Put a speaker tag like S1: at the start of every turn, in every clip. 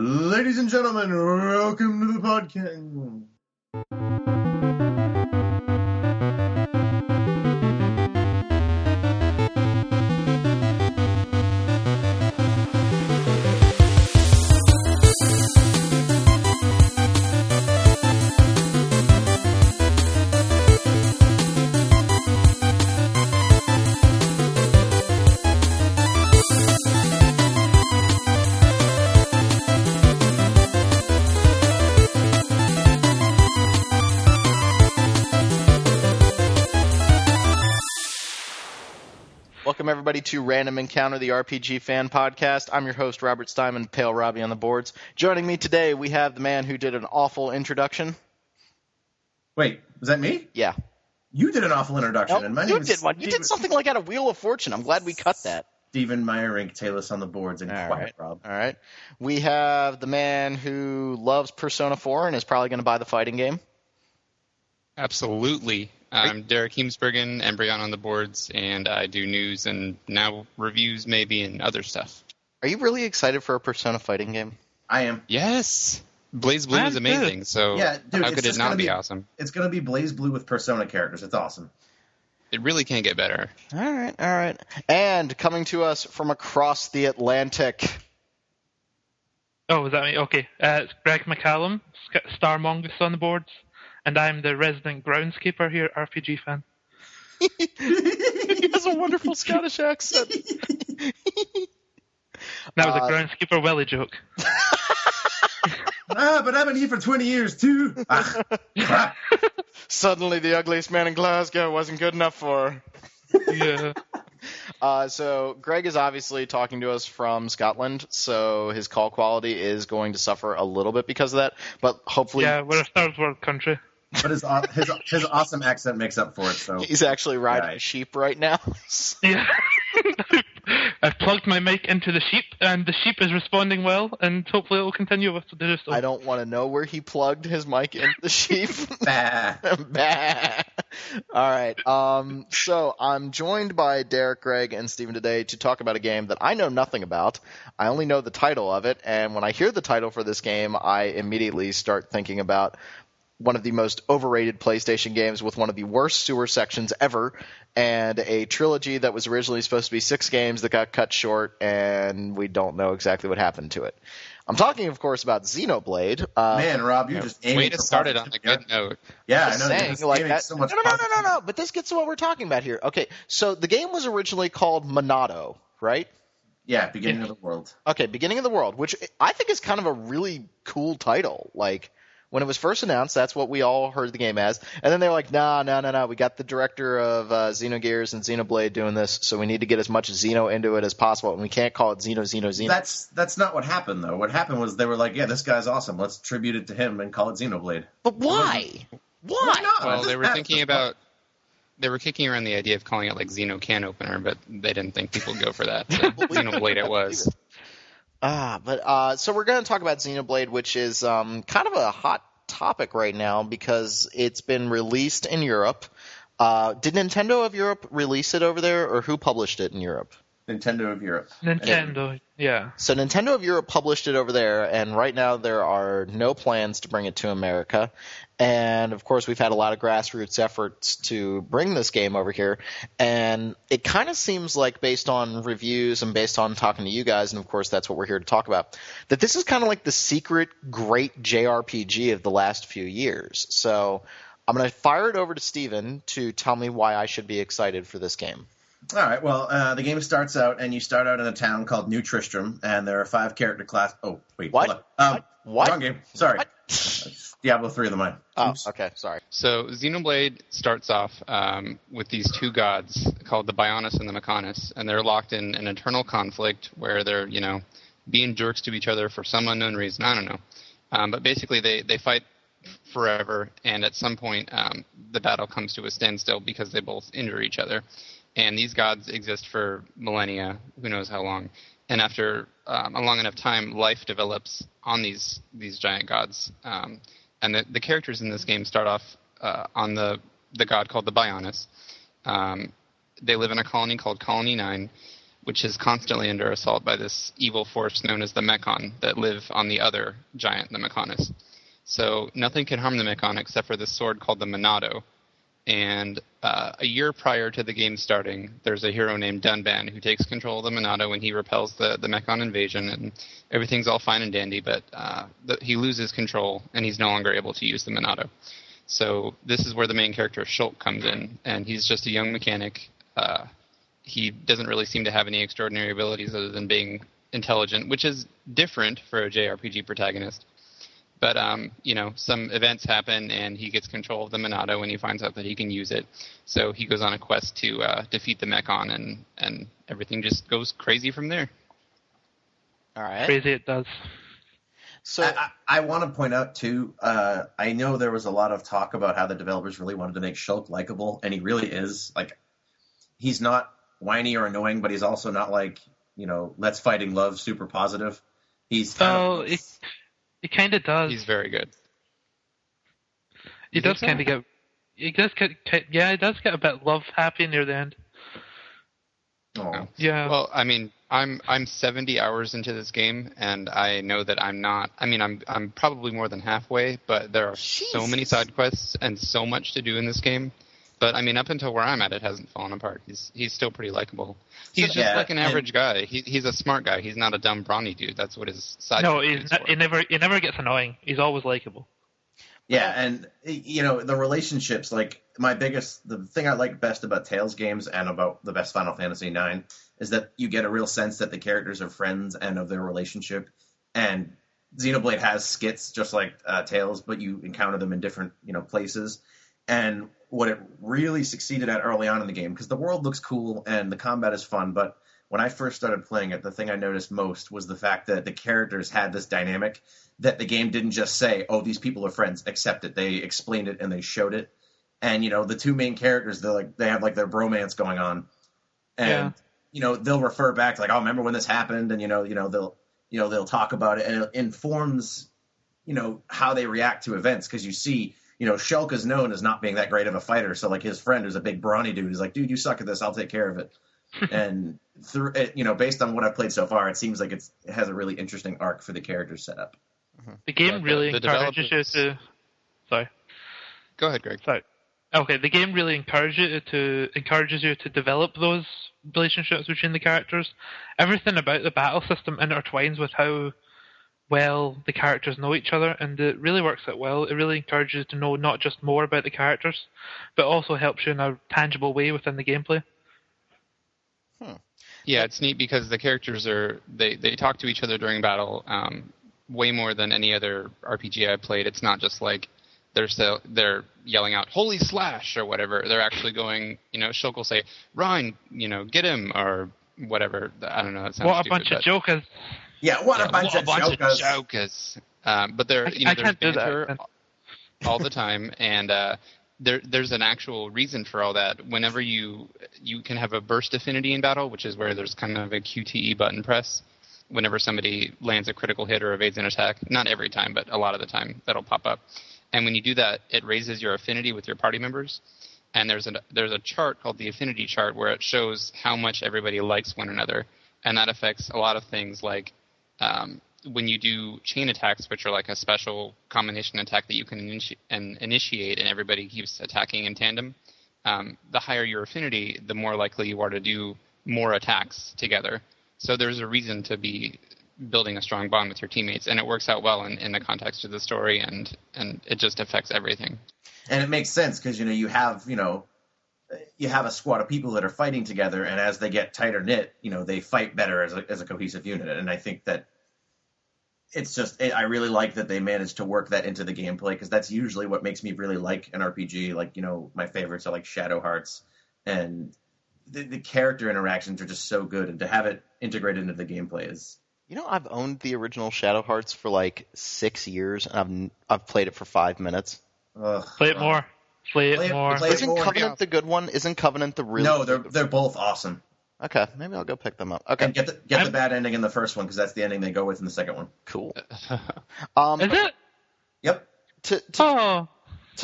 S1: Ladies and gentlemen, welcome to the podcast.
S2: Welcome, everybody, to Random Encounter, the RPG fan podcast. I'm your host, Robert Steinman, Pale Robbie on the boards. Joining me today, we have the man who did an awful introduction.
S1: Wait, was that me?
S2: Yeah.
S1: You did an awful introduction.
S2: Nope,
S1: and my
S2: you
S1: name
S2: did
S1: is
S2: one. You did something like out of Wheel of Fortune. I'm glad we cut that.
S1: Stephen Meyerink, Taylor on the boards, and
S2: All
S1: quiet,
S2: right.
S1: Rob.
S2: All right. We have the man who loves Persona 4 and is probably going to buy the fighting game.
S3: Absolutely. I'm Derek Heemsbergen, Embryon on the boards, and I do news and now reviews maybe and other stuff.
S2: Are you really excited for a Persona fighting game?
S1: I am.
S3: Yes! Blaze Blue is amazing, so
S1: yeah, dude,
S3: how could it not be awesome?
S1: It's going to be Blaze Blue with Persona characters. It's awesome.
S3: It really can't get better.
S2: All right. And coming to us from across the Atlantic.
S4: Oh, was that me? Okay. It's Greg McCallum, Star Mongoose on the boards, and I'm the resident groundskeeper here at RPG Fan.
S2: He has a wonderful Scottish accent.
S4: That was a groundskeeper welly joke.
S1: But I've been here for 20 years, too. Crap.
S2: Suddenly the ugliest man in Glasgow wasn't good enough for her.
S4: Yeah.
S2: So Greg is obviously talking to us from Scotland, so his call quality is going to suffer a little bit because of that, but hopefully...
S4: Yeah, we're a third world country.
S1: But his awesome accent makes up for it, so...
S2: He's actually riding a sheep right now.
S4: Yeah. I've plugged my mic into the sheep, and the sheep is responding well, and hopefully it will continue with the so.
S2: I don't want to know where he plugged his mic into the sheep.
S1: Bah.
S2: Bah. All right. So I'm joined by Derek, Greg, and Steven today to talk about a game that I know nothing about. I only know the title of it, and when I hear the title for this game, I immediately start thinking about one of the most overrated PlayStation games with one of the worst sewer sections ever, and a trilogy that was originally supposed to be 6 games that got cut short, and we don't know exactly what happened to it. I'm talking, of course, about Xenoblade.
S1: Man, Rob, you just aiming
S3: Way to start it on a good note.
S1: Yeah,
S2: Just
S1: I know.
S2: saying,
S1: You're
S2: like
S1: aiming
S2: that.
S1: so much
S2: No. But this gets to what we're talking about here. Okay, so the game was originally called Monado, right?
S1: Yeah, beginning of the world.
S2: Okay, Beginning of the World, which I think is kind of a really cool title. Like, when it was first announced, that's what we all heard the game as. And then they were like, no. We got the director of Xenogears and Xenoblade doing this, so we need to get as much Xeno into it as possible, and we can't call it Xeno.
S1: That's not what happened, though. What happened was they were like, yeah, this guy's awesome. Let's tribute it to him and call it Xenoblade.
S2: But why? Why?
S1: not?
S3: Well, they were kicking around the idea of calling it like Xeno Can Opener, but they didn't think people would go for that. So Xenoblade it was.
S2: So we're going to talk about Xenoblade, which is kind of a hot topic right now because it's been released in Europe. Did Nintendo of Europe release it over there, or who published it in Europe?
S1: Nintendo of Europe.
S4: Nintendo, yeah.
S2: So Nintendo of Europe published it over there, and right now there are no plans to bring it to America. And, of course, we've had a lot of grassroots efforts to bring this game over here. And it kind of seems like, based on reviews and based on talking to you guys, and, of course, that's what we're here to talk about, that this is kind of like the secret great JRPG of the last few years. So I'm going to fire it over to Steven to tell me why I should be excited for this game.
S1: All right, well, the game starts out, and you start out in a town called New Tristram, and there are 5 character class... Oh, wait.
S2: What? What?
S1: Wrong game. Sorry.
S2: What?
S1: Diablo 3 of the Mind.
S2: Oh, okay, sorry.
S3: So Xenoblade starts off with these 2 gods called the Bionis and the Mechanis, and they're locked in an eternal conflict where they're, being jerks to each other for some unknown reason. I don't know. But basically they fight forever, and at some point the battle comes to a standstill because they both injure each other. And these gods exist for millennia, who knows how long. And after a long enough time, life develops on these giant gods. And the characters in this game start off on the god called the Bionis. They live in a colony called Colony 9. which is constantly under assault by this evil force known as the Mechon that live on the other giant, the Mechonis. So nothing can harm the Mechon except for this sword called the Monado. And a year prior to the game starting, there's a hero named Dunban who takes control of the Monado and he repels the Mechon invasion, and everything's all fine and dandy, but he loses control and he's no longer able to use the Monado. So this is where the main character Shulk comes in, and he's just a young mechanic. He doesn't really seem to have any extraordinary abilities other than being intelligent, which is different for a JRPG protagonist. But, some events happen, and he gets control of the Monado, and he finds out that he can use it. So he goes on a quest to defeat the Mechon, and everything just goes crazy from there.
S2: All right.
S4: Crazy it does.
S1: So I want to point out, too, I know there was a lot of talk about how the developers really wanted to make Shulk likable, and he really is. Like, he's not whiny or annoying, but he's also not like, let's fighting love, super positive. He's
S4: He kind of does.
S3: He's very good.
S4: He does kind of get. He does get. Yeah, he does get a bit love happy near the end.
S1: Oh.
S4: Yeah.
S3: Well, I mean, I'm 70 hours into this game, and I know that I'm not. I mean, I'm probably more than halfway, but there are so many side quests and so much to do in this game. But I mean, up until where I'm at, it hasn't fallen apart. He's still pretty likable. He's just like an average guy. He's a smart guy. He's not a dumb brawny dude. That's what his side.
S4: No, he never gets annoying. He's always likable.
S1: Yeah, and the relationships, like the thing I like best about Tales games and about the best Final Fantasy IX is that you get a real sense that the characters are friends and of their relationship. And Xenoblade has skits just like Tales, but you encounter them in different places. And what it really succeeded at early on in the game, because the world looks cool and the combat is fun, but when I first started playing it, the thing I noticed most was the fact that the characters had this dynamic that the game didn't just say, oh, these people are friends, accept it. They explained it and they showed it. And, the two main characters, they have like their bromance going on. And, they'll refer back to like, oh, remember when this happened? And, they'll talk about it, and it informs, how they react to events. Cause you see, Shulk is known as not being that great of a fighter. So like his friend who's a big brawny dude is like, dude, you suck at this. I'll take care of it. And through it, based on what I've played so far, it seems like it has a really interesting arc for the characters set up.
S4: The game really encourages you to. Sorry.
S3: Go ahead, Greg.
S4: Sorry. Okay, the game really encourages you to develop those relationships between the characters. Everything about the battle system intertwines with how well the characters know each other, and it really works out well. It really encourages you to know not just more about the characters, but also helps you in a tangible way within the gameplay.
S3: Yeah, it's neat because the characters they talk to each other during battle way more than any other RPG I've played. It's not just like they're yelling out "Holy Slash" or whatever. They're actually going, Shulk will say, "Ryan, get him," or whatever. I don't know. It sounds
S4: what a
S3: stupid,
S4: bunch of jokers!
S1: Yeah, what a bunch of
S3: jokers! But there's banter all the time, and there's an actual reason for all that. Whenever you can have a burst affinity in battle, which is where there's kind of a QTE button press. Whenever somebody lands a critical hit or evades an attack, not every time, but a lot of the time, that'll pop up. And when you do that, it raises your affinity with your party members. And there's a chart called the affinity chart where it shows how much everybody likes one another. And that affects a lot of things like when you do chain attacks, which are like a special combination attack that you can initiate and everybody keeps attacking in tandem. The higher your affinity, the more likely you are to do more attacks together. So there's a reason to be building a strong bond with your teammates, and it works out well in the context of the story, and it just affects everything.
S1: And it makes sense because you have a squad of people that are fighting together, and as they get tighter knit, they fight better as a cohesive unit. And I think that I really like that they managed to work that into the gameplay, because that's usually what makes me really like an RPG. Like my favorites are like Shadow Hearts, and the character interactions are just so good, and to have it integrated into the gameplay is.
S2: I've owned the original Shadow Hearts for like 6 years, and I've played it for 5 minutes.
S4: Play it more. Play it more.
S2: Isn't Covenant the good one? Isn't Covenant the really?
S1: No, they're both awesome.
S2: Okay, maybe I'll go pick them up. Okay,
S1: and get the bad ending in the first one, because that's the ending they go with in the second one.
S2: Cool.
S4: Is it?
S1: Yep.
S2: To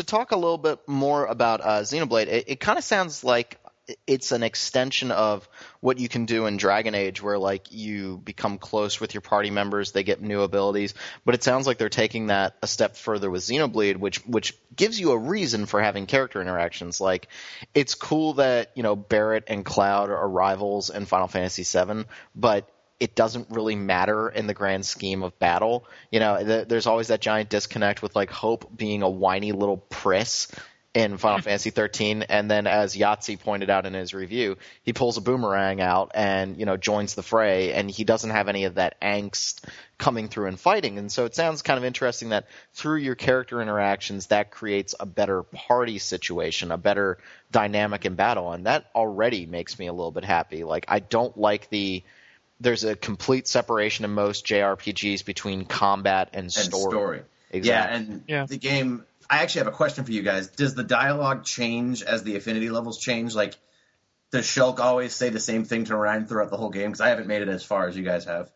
S2: talk a little bit more about Xenoblade, it kind of sounds like it's an extension of what you can do in Dragon Age, where like you become close with your party members, they get new abilities. But it sounds like they're taking that a step further with Xenoblade, which gives you a reason for having character interactions. Like, it's cool that Barrett and Cloud are rivals in Final Fantasy VII, but it doesn't really matter in the grand scheme of battle. There's always that giant disconnect with like Hope being a whiny little priss in Final Fantasy 13, and then as Yahtzee pointed out in his review, he pulls a boomerang out and joins the fray, and he doesn't have any of that angst coming through in fighting. And so it sounds kind of interesting that through your character interactions, that creates a better party situation, a better dynamic in battle, and that already makes me a little bit happy. Like, I don't like there's a complete separation in most JRPGs between combat and story.
S1: Exactly. The game. I actually have a question for you guys. Does the dialogue change as the affinity levels change? Like, does Shulk always say the same thing to Ryan throughout the whole game? Because I haven't made it as far as you guys have.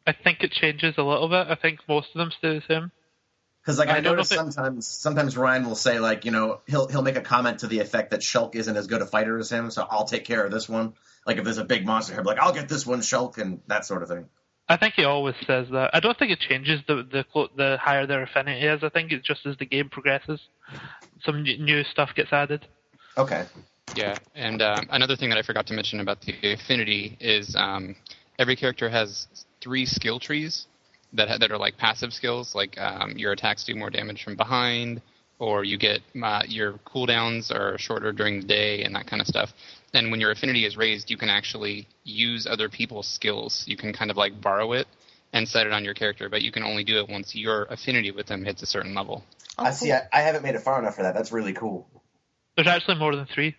S4: I think it changes a little bit. I think most of them stay the same.
S1: Because I notice sometimes Ryan will say, like, he'll make a comment to the effect that Shulk isn't as good a fighter as him, so I'll take care of this one. Like, if there's a big monster, he'll be like, I'll get this one, Shulk, and that sort of thing.
S4: I think he always says that. I don't think it changes the higher their affinity is. I think it's just as the game progresses, some new stuff gets added.
S1: Okay.
S3: Yeah, and another thing that I forgot to mention about the affinity is every character has 3 skill trees that are like passive skills, like your attacks do more damage from behind, or you get your cooldowns are shorter during the day and that kind of stuff. And when your affinity is raised, you can actually use other people's skills. You can kind of like borrow it and set it on your character, but you can only do it once your affinity with them hits a certain level.
S1: I see. I haven't made it far enough for that. That's really cool.
S4: There's actually more than 3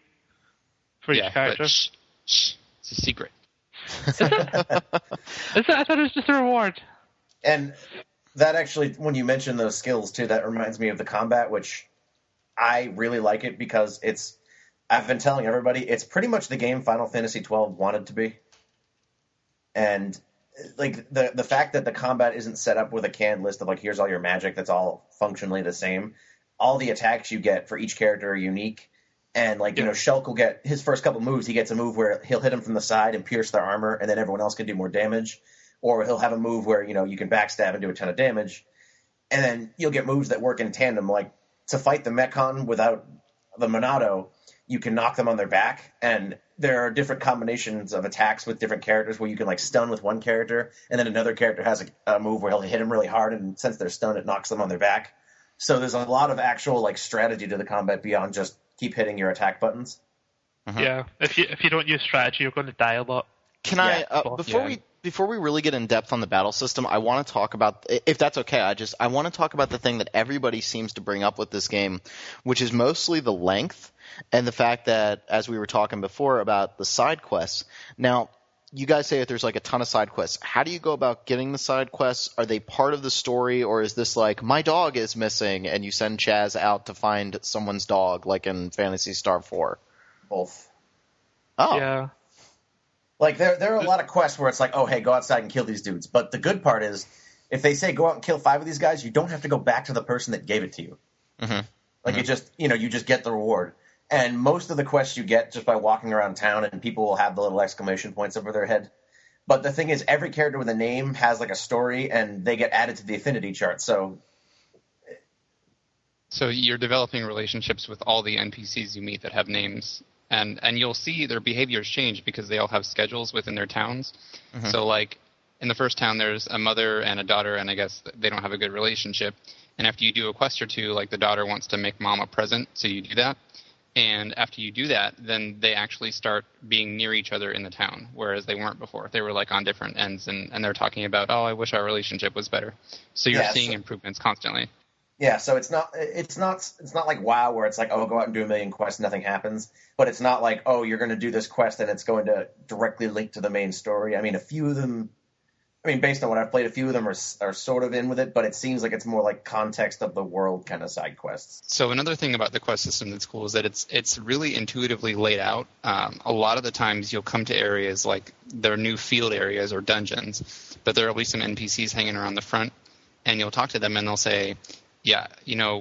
S4: for each character.
S3: But shh, it's a secret.
S4: Is it? I thought it was just a reward.
S1: And that actually, when you mention those skills too, that reminds me of the combat, which I really like it because I've been telling everybody, it's pretty much the game Final Fantasy XII wanted to be. And like the fact that the combat isn't set up with a canned list of like, here's all your magic that's all functionally the same. All the attacks you get for each character are unique. And like, Shulk will get his first couple moves, he gets a move where he'll hit him from the side and pierce their armor, and then everyone else can do more damage. Or he'll have a move where, you can backstab and do a ton of damage. And then you'll get moves that work in tandem, like to fight the Mechon without the Monado, you can knock them on their back, and there are different combinations of attacks with different characters where you can like stun with one character, and then another character has a move where he'll hit them really hard, and since they're stunned, it knocks them on their back. So there's a lot of actual like strategy to the combat beyond just keep hitting your attack buttons.
S2: Uh-huh.
S4: Yeah, if you don't use strategy, you're going to die a lot.
S2: Before we really get in depth on the battle system, I want to talk about, if that's okay, I want to talk about the thing that everybody seems to bring up with this game, which is mostly the length and the fact that, as we were talking before about the side quests. Now, you guys say that there's like a ton of side quests. How do you go about getting the side quests? Are they part of the story, or is this like, my dog is missing, and you send Chaz out to find someone's dog, like in Phantasy Star 4?
S1: Both.
S2: Oh.
S4: Yeah.
S1: Like, there are a lot of quests where it's like, oh, hey, go outside and kill these dudes. But the good part is, if they say go out and kill 5 of these guys, you don't have to go back to the person that gave it to you.
S2: Mm-hmm.
S1: Like, it just, you just get the reward. And most of the quests you get just by walking around town, and people will have the little exclamation points over their head. But the thing is, every character with a name has, like, a story, and they get added to the affinity chart, So
S3: you're developing relationships with all the NPCs you meet that have names. And you'll see their behaviors change because they all have schedules within their towns. Mm-hmm. So, like, in the first town, there's a mother and a daughter, and I guess they don't have a good relationship. And after you do a quest or two, like, the daughter wants to make mom a present, so you do that. And after you do that, then they actually start being near each other in the town, whereas they weren't before. They were, like, on different ends, and they're talking about, oh, I wish our relationship was better. So you're seeing improvements constantly.
S1: Yeah, so it's not like WoW where it's like, oh, go out and do a million quests, nothing happens. But it's not like, oh, you're going to do this quest and it's going to directly link to the main story. I mean, a few of them, based on what I've played, a few of them are sort of in with it, but it seems like it's more like context of the world kind of side quests.
S3: So another thing about the quest system that's cool is that it's really intuitively laid out. A lot of the times you'll come to areas like their new field areas or dungeons, but there will be some NPCs hanging around the front, and you'll talk to them and they'll say, yeah,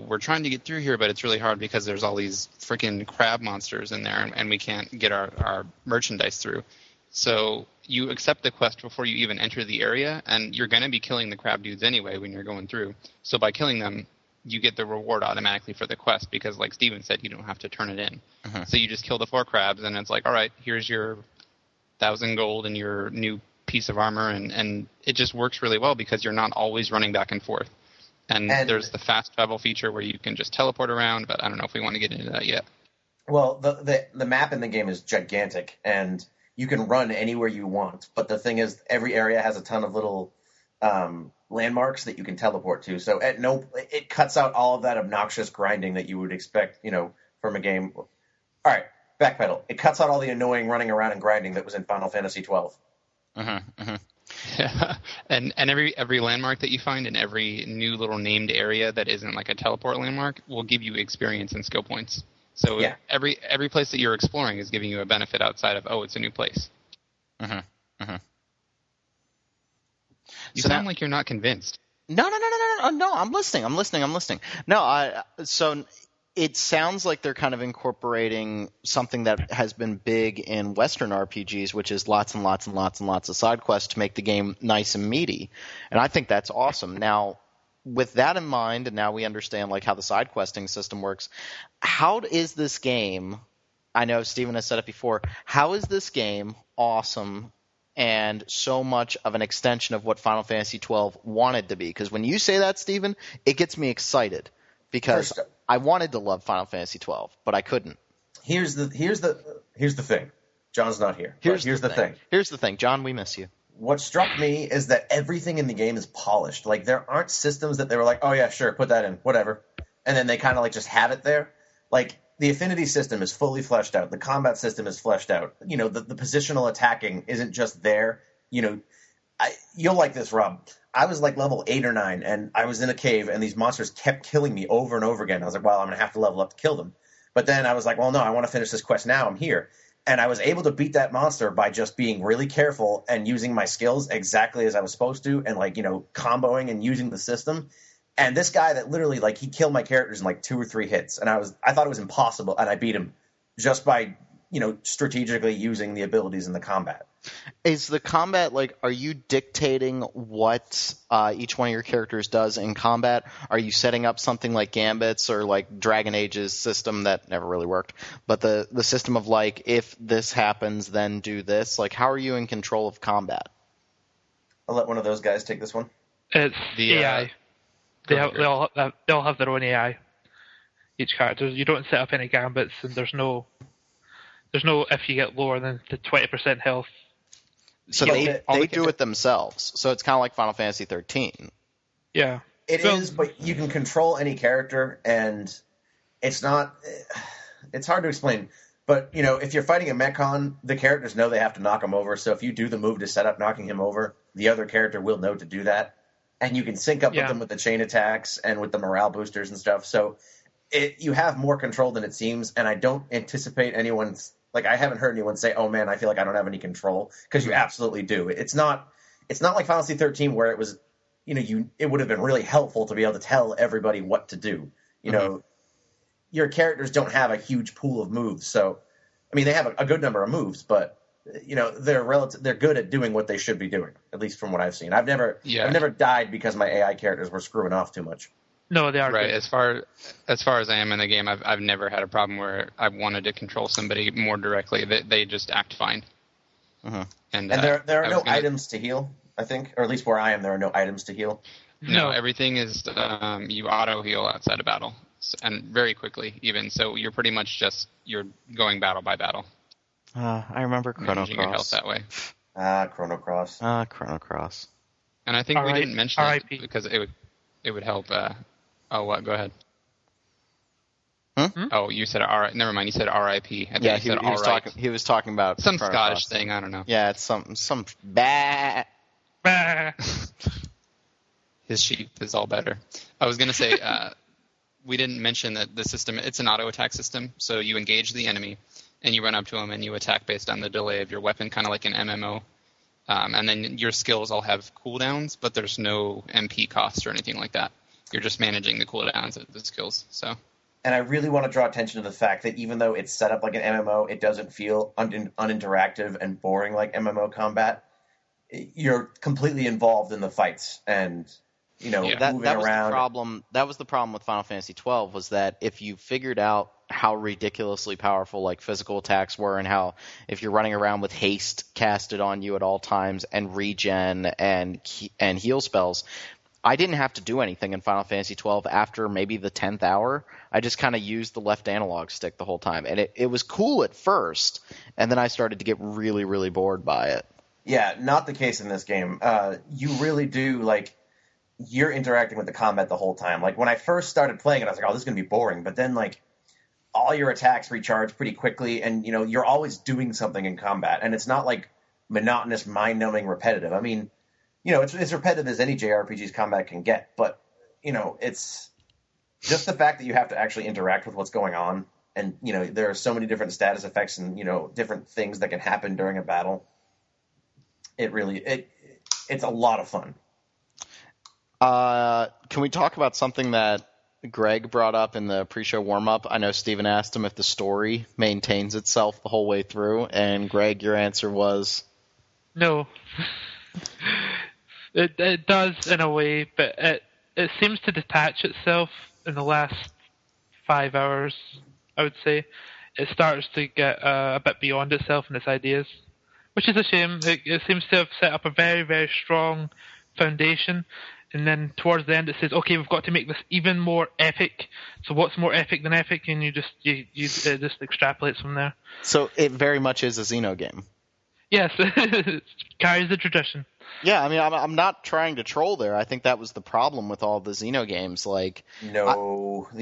S3: we're trying to get through here, but it's really hard because there's all these freaking crab monsters in there, and we can't get our merchandise through. So you accept the quest before you even enter the area, and you're going to be killing the crab dudes anyway when you're going through. So by killing them, you get the reward automatically for the quest because, like Steven said, you don't have to turn it in. So you just kill the 4 crabs, and it's like, all right, here's your 1,000 gold and your new piece of armor, and it just works really well because you're not always running back and forth. And there's the fast travel feature where you can just teleport around, but I don't know if we want to get into that yet.
S1: Well, the map in the game is gigantic, and you can run anywhere you want. But the thing is, every area has a ton of little landmarks that you can teleport to. So it cuts out all of that obnoxious grinding that you would expect, from a game. All right, backpedal. It cuts out all the annoying running around and grinding that was in Final Fantasy XII.
S3: Yeah, and every landmark that you find in every new little named area that isn't like a teleport landmark will give you experience and skill points. So every place that you're exploring is giving you a benefit outside of, it's a new place. You sound like you're not convinced.
S2: No, I'm listening. No, so it sounds like they're kind of incorporating something that has been big in Western RPGs, which is lots and lots and lots and lots of side quests to make the game nice and meaty. And I think that's awesome. Now, with that in mind, and now we understand like how the side questing system works, how is this game, I know Steven has said it before, how is this game awesome and so much of an extension of what Final Fantasy XII wanted to be? Because when you say that, Steven, it gets me excited because I wanted to love Final Fantasy XII, but I couldn't.
S1: Here's the thing. John's not here. Here's the thing.
S2: Here's the thing. John, we miss you.
S1: What struck me is that everything in the game is polished. Like, there aren't systems that they were like, oh yeah, sure, put that in, whatever. And then they kind of like just have it there. Like, the affinity system is fully fleshed out. The combat system is fleshed out. The positional attacking isn't just there. You'll like this, Rob. I was like level 8 or 9, and I was in a cave, and these monsters kept killing me over and over again. I was like, well, I'm going to have to level up to kill them. But then I was like, well, no, I want to finish this quest now. I'm here. And I was able to beat that monster by just being really careful and using my skills exactly as I was supposed to, and comboing and using the system. And this guy that literally, he killed my characters in 2 or 3 hits, and I thought it was impossible, and I beat him just by, strategically using the abilities in the combat.
S2: Is the combat, are you dictating what each one of your characters does in combat? Are you setting up something like Gambit's or Dragon Age's system that never really worked, but the system of if this happens, then do this? How are you in control of combat?
S1: I'll let one of those guys take this one.
S4: It's the AI. They all have their own AI. Each character. You don't set up any Gambits, and there's no if you get lower than the 20% health.
S2: So they do it themselves. So it's kind of like Final Fantasy 13.
S4: Yeah.
S1: It is, but you can control any character, and it's hard to explain. But, if you're fighting a Mechon, the characters know they have to knock him over. So if you do the move to set up knocking him over, the other character will know to do that. And you can sync up with them with the chain attacks and with the morale boosters and stuff. So you have more control than it seems, and I don't anticipate anyone's I haven't heard anyone say, "Oh man, I feel like I don't have any control," because you absolutely do. It's not like Final Fantasy 13 where it was, it would have been really helpful to be able to tell everybody what to do. Your characters don't have a huge pool of moves, so they have a good number of moves, but they're good at doing what they should be doing, at least from what I've seen. I've never died because my AI characters were screwing off too much.
S4: No, they are
S3: right.
S4: Good.
S3: As far as I am in the game, I've never had a problem where I wanted to control somebody more directly. They just act fine. And
S1: there are no items to heal, I think, or at least where I am, there are no items to heal.
S3: No, everything is you auto heal outside of battle, and very quickly even. So you're pretty much you're going battle by battle.
S2: I remember Chrono Cross.
S3: Your health that way.
S1: Chrono Cross.
S2: Chrono Cross.
S3: And I think we didn't mention it because it would help. What? Go ahead. Oh, you said all right. Never mind. You said R.I.P.
S2: Yeah, he was talking about
S3: some
S2: Chrono
S3: Scottish
S2: Cross.
S3: thing. I don't know.
S2: Yeah, it's some bah.
S3: His sheep is all better. I was gonna say we didn't mention that the system. It's an auto attack system. So you engage the enemy, and you run up to him, and you attack based on the delay of your weapon, kind of like an MMO. And then your skills all have cooldowns, but there's no MP cost or anything like that. You're just managing the cooldowns of the skills. So.
S1: And I really want to draw attention to the fact that even though it's set up like an MMO, it doesn't feel uninteractive and boring like MMO combat. You're completely involved in the fights and, moving around.
S2: That was the problem with Final Fantasy XII, was that if you figured out how ridiculously powerful like physical attacks were, and how if you're running around with haste casted on you at all times and regen and heal spells, I didn't have to do anything in Final Fantasy XII after maybe the 10th hour. I just kind of used the left analog stick the whole time. And it was cool at first, and then I started to get really, really bored by it.
S1: Yeah, not the case in this game. You really do, you're interacting with the combat the whole time. Like, when I first started playing it, I was like, oh, this is going to be boring. But then, all your attacks recharge pretty quickly, and, you're always doing something in combat. And it's not, monotonous, mind-numbing, repetitive. I mean, it's as repetitive as any JRPG's combat can get. But, it's just the fact that you have to actually interact with what's going on. And, there are so many different status effects and, different things that can happen during a battle. It's a lot of fun.
S2: Can we talk about something that Greg brought up in the pre-show warm-up? I know Steven asked him if the story maintains itself the whole way through, and Greg, your answer was?
S4: No. It does in a way, but it seems to detach itself in the last 5 hours, I would say. It starts to get a bit beyond itself and its ideas, which is a shame. It seems to have set up a very, very strong foundation, and then towards the end it says, okay, we've got to make this even more epic. So what's more epic than epic? And it just extrapolates from there.
S2: So it very much is a Xeno game.
S4: Yes, it carries the tradition.
S2: Yeah, I mean, I'm not trying to troll there. I think that was the problem with all the Xeno games.
S1: The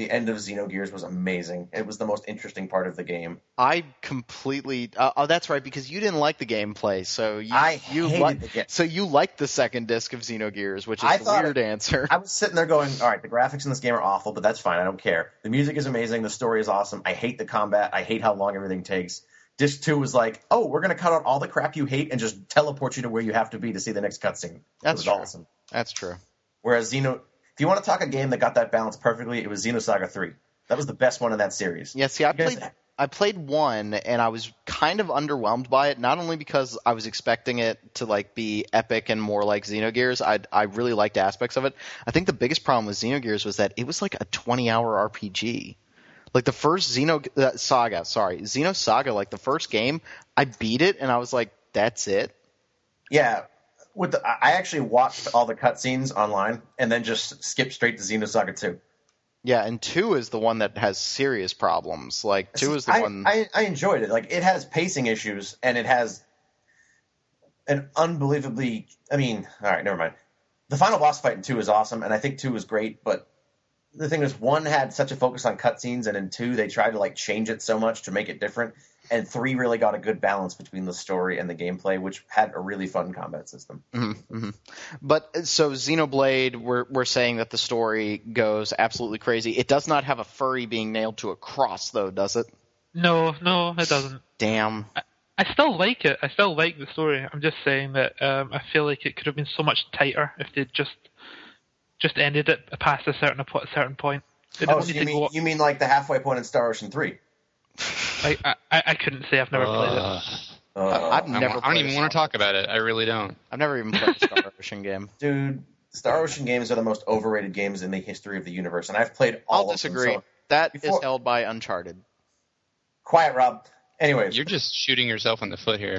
S1: end of Xenogears was amazing. It was the most interesting part of the game.
S2: I completely. That's right, because you didn't like the gameplay, so you liked the second disc of Xenogears, which is the weird answer.
S1: I was sitting there going, all right, the graphics in this game are awful, but that's fine. I don't care. The music is amazing. The story is awesome. I hate the combat. I hate how long everything takes. Disc 2 was like, oh, we're going to cut out all the crap you hate and just teleport you to where you have to be to see the next cutscene.
S2: That's true.
S1: Awesome.
S2: That's true.
S1: Whereas if you want to talk a game that got that balance perfectly, it was Xenosaga 3. That was the best one in that series.
S2: Yeah, see, I played 1, and I was kind of underwhelmed by it, not only because I was expecting it to be epic and more like Xenogears. I really liked aspects of it. I think the biggest problem with Xenogears was that it was like a 20-hour RPG. Like the first Xenosaga, the first game, I beat it and I was like, that's it?
S1: Yeah. I actually watched all the cutscenes online and then just skipped straight to Xenosaga 2.
S2: Yeah, and 2 is the one that has serious problems. 2 is the one...
S1: I enjoyed it. It has pacing issues and it has an unbelievably... all right, never mind. The final boss fight in 2 is awesome, and I think 2 is great, but the thing is, 1 had such a focus on cutscenes, and in 2 they tried to change it so much to make it different, and 3 really got a good balance between the story and the gameplay, which had a really fun combat system.
S2: Mm-hmm, mm-hmm. But so Xenoblade, we're saying that the story goes absolutely crazy. It does not have a furry being nailed to a cross, though, does it?
S4: No, it doesn't.
S2: Damn.
S4: I still like it. I still like the story. I'm just saying that I feel like it could have been so much tighter if they'd just ended it past a certain point.
S1: You mean like the halfway point in Star Ocean 3?
S4: I couldn't say. I've never played it.
S3: I don't even want to talk about it. I really don't.
S2: I've never even played a Star Ocean game.
S1: Dude, Star Ocean games are the most overrated games in the history of the universe, and I've played all of them.
S2: I'll disagree. So that is held by Uncharted.
S1: Quiet, Rob. Anyways.
S3: You're just shooting yourself in the foot here.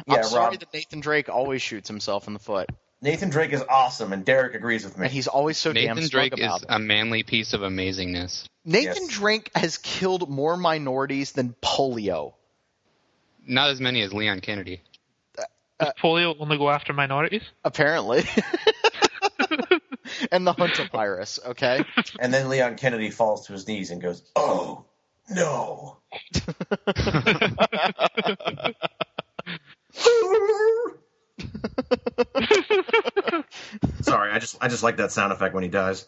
S2: I'm sorry that Nathan Drake always shoots himself in the foot.
S1: Nathan Drake is awesome, and Derek agrees with me.
S2: And he's always so damn
S3: Nathan
S2: smug
S3: Drake
S2: about
S3: is a manly piece of amazingness.
S2: Nathan Drake has killed more minorities than polio.
S3: Not as many as Leon Kennedy.
S4: Does polio only go after minorities?
S2: Apparently. And the Huntapyrus, okay?
S1: And then Leon Kennedy falls to his knees and goes, oh, no. Sorry, I just like that sound effect when he dies.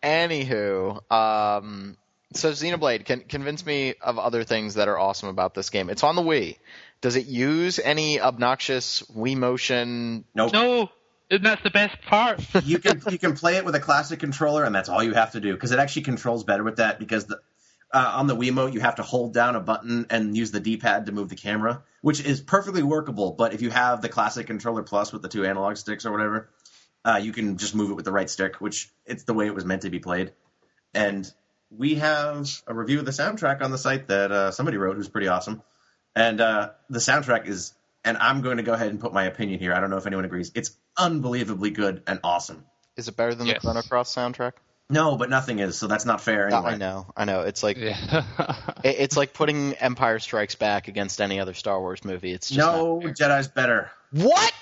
S2: Anywho, so Xenoblade, convince me of other things that are awesome about this game. It's on the Wii. Does it use any obnoxious Wii motion?
S1: Nope.
S4: No. And that's the best part.
S1: You can play it with a classic controller, and that's all you have to do, because it actually controls better with that, because on the Wiimote, you have to hold down a button and use the D-pad to move the camera, which is perfectly workable, but if you have the classic controller plus with the 2 analog sticks or whatever, you can just move it with the right stick, which it's the way it was meant to be played. And we have a review of the soundtrack on the site that somebody wrote, who's pretty awesome. And the soundtrack is, and I'm going to go ahead and put my opinion here, I don't know if anyone agrees, it's unbelievably good and awesome.
S2: Is it better than the Chrono Cross soundtrack?
S1: No, but nothing is, so that's not fair anyway.
S2: I know. It's like it's like putting Empire Strikes Back against any other Star Wars movie. It's just
S1: no, Jedi's better.
S2: What?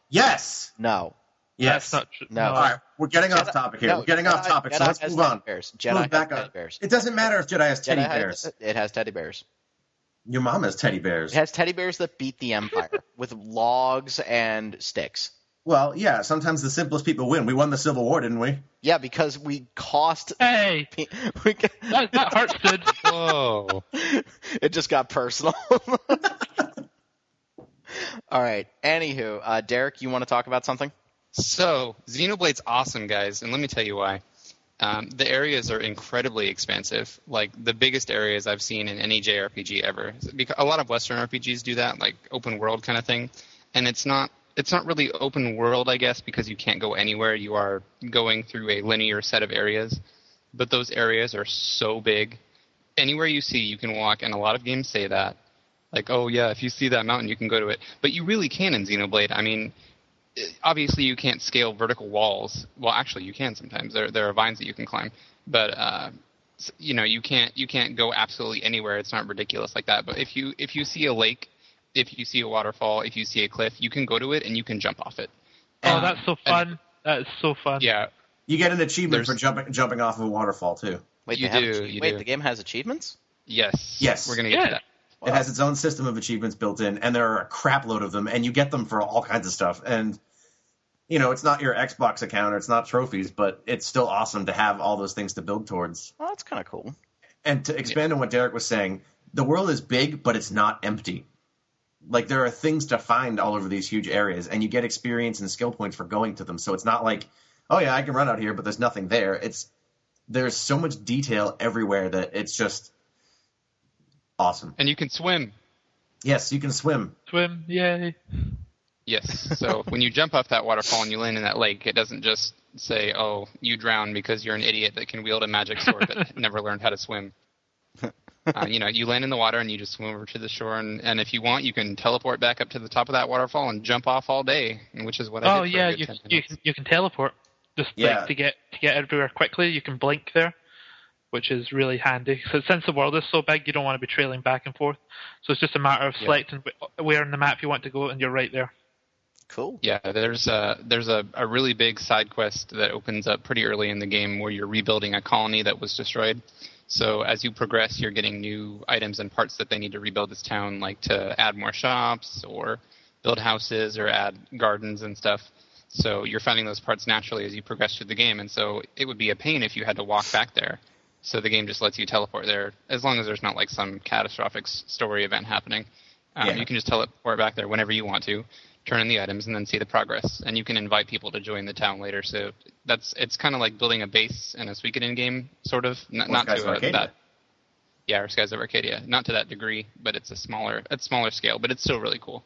S1: Yes.
S2: No.
S1: Yes.
S4: That's not true.
S2: No.
S1: All right, we're getting off topic here.
S2: No,
S1: we're getting off topic, so let's move on.
S2: Jedi has teddy bears.
S1: It doesn't matter if Jedi has teddy bears.
S2: It has teddy bears.
S1: Your mom has teddy bears.
S2: It has teddy bears that beat the Empire with logs and sticks.
S1: Well, yeah, sometimes the simplest people win. We won the Civil War, didn't we?
S2: Yeah, because we cost...
S4: Hey! that hurts, dude.
S3: Whoa.
S2: It just got personal. All right. Anywho, Derek, you want to talk about something?
S3: So, Xenoblade's awesome, guys, and let me tell you why. The areas are incredibly expansive, like the biggest areas I've seen in any JRPG ever. Because a lot of Western RPGs do that, like open world kind of thing, and it's not really open world, I guess, because you can't go anywhere. You are going through a linear set of areas, but those areas are so big. Anywhere you see, you can walk, and a lot of games say that. Like, oh yeah, if you see that mountain, you can go to it. But you really can in Xenoblade. I mean, obviously you can't scale vertical walls. Well, actually you can sometimes. There are vines that you can climb, but you can't go absolutely anywhere. It's not ridiculous like that. But if you see a lake, if you see a waterfall, if you see a cliff, you can go to it and you can jump off it.
S4: Oh, that's so fun. That is so fun.
S3: Yeah.
S1: You get an achievement for jumping off of a waterfall, too.
S2: Wait,
S3: you do.
S2: The game has achievements?
S3: Yes. We're going to get to that.
S1: It has its own system of achievements built in, and there are a crap load of them, and you get them for all kinds of stuff. And, it's not your Xbox account, or it's not trophies, but it's still awesome to have all those things to build towards.
S2: Oh, that's kind of cool.
S1: And to expand on what Derek was saying, the world is big, but it's not empty. Like, there are things to find all over these huge areas, and you get experience and skill points for going to them. So it's not like, oh yeah, I can run out here, but there's nothing there. There's so much detail everywhere that it's just awesome.
S3: And you can swim.
S1: Yes, you can swim.
S4: Swim, yay.
S3: Yes. So when you jump off that waterfall and you land in that lake, it doesn't just say, oh, you drowned because you're an idiot that can wield a magic sword but never learned how to swim. You land in the water and you just swim over to the shore, and if you want, you can teleport back up to the top of that waterfall and jump off all day, which is what I did.
S4: Oh yeah, you can teleport just to get everywhere quickly. You can blink there, which is really handy. So since the world is so big, you don't want to be trailing back and forth. So it's just a matter of selecting where on the map you want to go, and you're right there.
S2: Cool.
S3: Yeah, there's a really big side quest that opens up pretty early in the game where you're rebuilding a colony that was destroyed. So as you progress, you're getting new items and parts that they need to rebuild this town, like to add more shops or build houses or add gardens and stuff. So you're finding those parts naturally as you progress through the game, and so it would be a pain if you had to walk back there. So the game just lets you teleport there, as long as there's not like some catastrophic story event happening. You can just teleport back there whenever you want to, turn in the items, and then see the progress. And you can invite people to join the town later. So it's kind of like building a base in a Suikoden game, sort of. Not to that. Yeah, or Skies of Arcadia. Not to that degree, but it's smaller scale. But it's still really cool.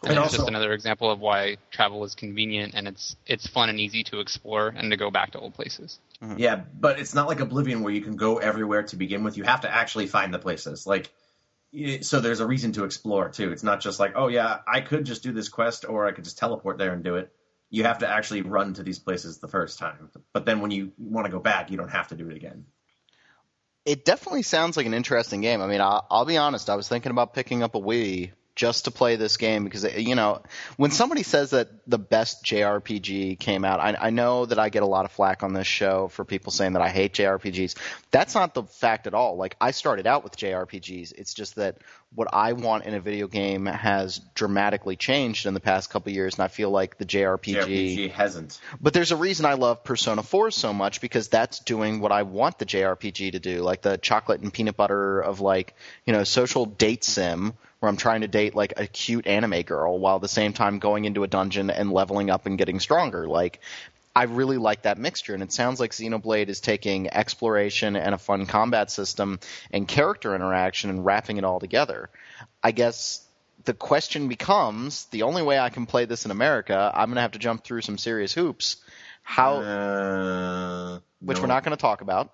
S3: And it's just another example of why travel is convenient and it's fun and easy to explore and to go back to old places.
S1: Mm-hmm. Yeah, but it's not like Oblivion where you can go everywhere to begin with. You have to actually find the places. So there's a reason to explore, too. It's not just like, oh, yeah, I could just do this quest or I could just teleport there and do it. You have to actually run to these places the first time. But then when you want to go back, you don't have to do it again.
S2: It definitely sounds like an interesting game. I mean, I'll be honest. I was thinking about picking up a Wii just to play this game because, when somebody says that the best JRPG came out, I know that I get a lot of flack on this show for people saying that I hate JRPGs. That's not the fact at all. Like, I started out with JRPGs. It's just that what I want in a video game has dramatically changed in the past couple of years, and I feel like the
S1: JRPG hasn't.
S2: But there's a reason I love Persona 4 so much, because that's doing what I want the JRPG to do, like the chocolate and peanut butter of like, social date sim where I'm trying to date like a cute anime girl while at the same time going into a dungeon and leveling up and getting stronger. Like, I really like that mixture, and it sounds like Xenoblade is taking exploration and a fun combat system and character interaction and wrapping it all together. I guess the question becomes, the only way I can play this in America, I'm going to have to jump through some serious hoops. Which
S1: No.
S2: we're not going to talk about.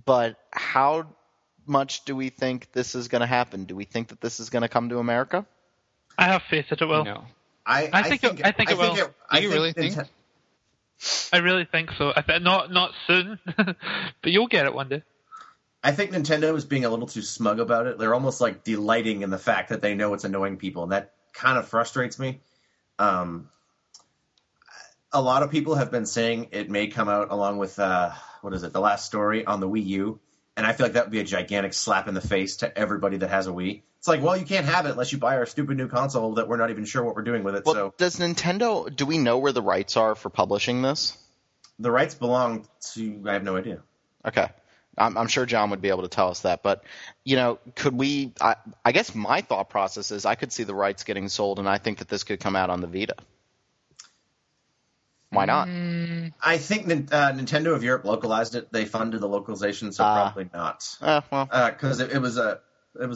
S2: But how much do we think this is going to happen? Do we think that this is going to come to America?
S4: I have faith that it will.
S3: No.
S4: I think it will.
S3: Do you really think?
S4: I really think so. Not soon, but you'll get it one day.
S1: I think Nintendo is being a little too smug about it. They're almost like delighting in the fact that they know it's annoying people, and that kind of frustrates me. A lot of people have been saying it may come out along with The Last Story on the Wii U, and I feel like that would be a gigantic slap in the face to everybody that has a Wii. It's like, well, you can't have it unless you buy our stupid new console that we're not even sure what we're doing with it.
S2: Well,
S1: so
S2: does Nintendo, do we know where the rights are for publishing this?
S1: the rights belong to, I have no idea.
S2: Okay. I'm sure John would be able to tell us that. But, could we I guess my thought process is I could see the rights getting sold, and I think that this could come out on the Vita. Why not?
S1: I think Nintendo of Europe localized it. They funded the localization, so probably not. Because it was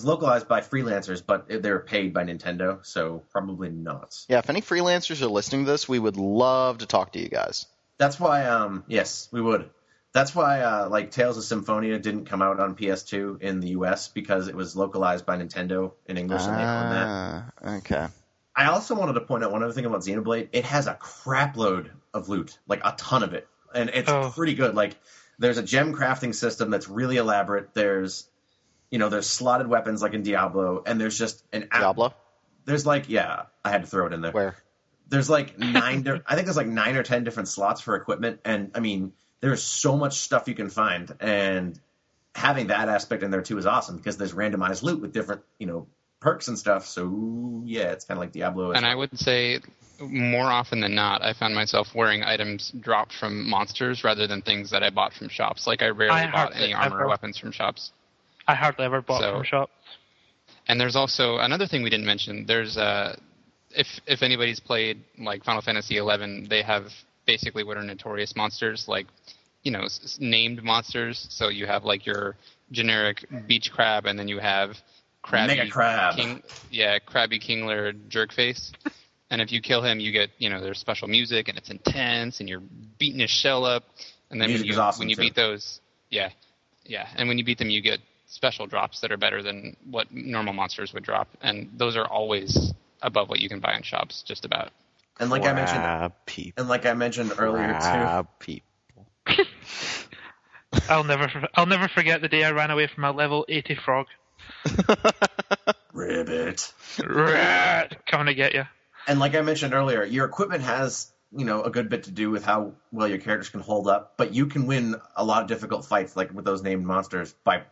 S1: localized by freelancers, but they were paid by Nintendo, so probably not.
S2: Yeah, if any freelancers are listening to this, we would love to talk to you guys.
S1: That's why, yes, we would. That's why, Tales of Symphonia didn't come out on PS2 in the US, because it was localized by Nintendo in English, and they own that.
S2: Okay.
S1: I also wanted to point out one other thing about Xenoblade. It has a crap load of loot, like a ton of it, and it's pretty good. Like, there's a gem crafting system that's really elaborate. There's slotted weapons like in Diablo, and there's just
S2: Diablo?
S1: There's I had to throw it in there.
S2: Where?
S1: There's I think there's 9 or 10 different slots for equipment, and I mean, there's so much stuff you can find, and having that aspect in there too is awesome because there's randomized loot with different, perks and stuff. So yeah, it's kind of like Diablo.
S3: And I would say more often than not, I found myself wearing items dropped from monsters rather than things that I bought from shops. Like, I rarely bought any armor or weapons from shops.
S4: I hardly ever bought from shops.
S3: And there's also another thing we didn't mention. There's if anybody's played like Final Fantasy XI, they have basically what are notorious monsters, like named monsters. So you have like your generic beach crab, and then you have
S1: Mega Crab.
S3: Crabby Kingler Jerkface. And if you kill him, you get, there's special music, and it's intense, and you're beating his shell up. And then when you beat those, and when you beat them, you get special drops that are better than what normal monsters would drop. And those are always above what you can buy in shops, just about.
S1: And like I mentioned earlier too.
S4: I'll never forget the day I ran away from a level 80 frog.
S1: Ribbit.
S4: Coming to get you.
S1: And like I mentioned earlier, your equipment has, a good bit to do with how well your characters can hold up, but you can win a lot of difficult fights, like with those named monsters, by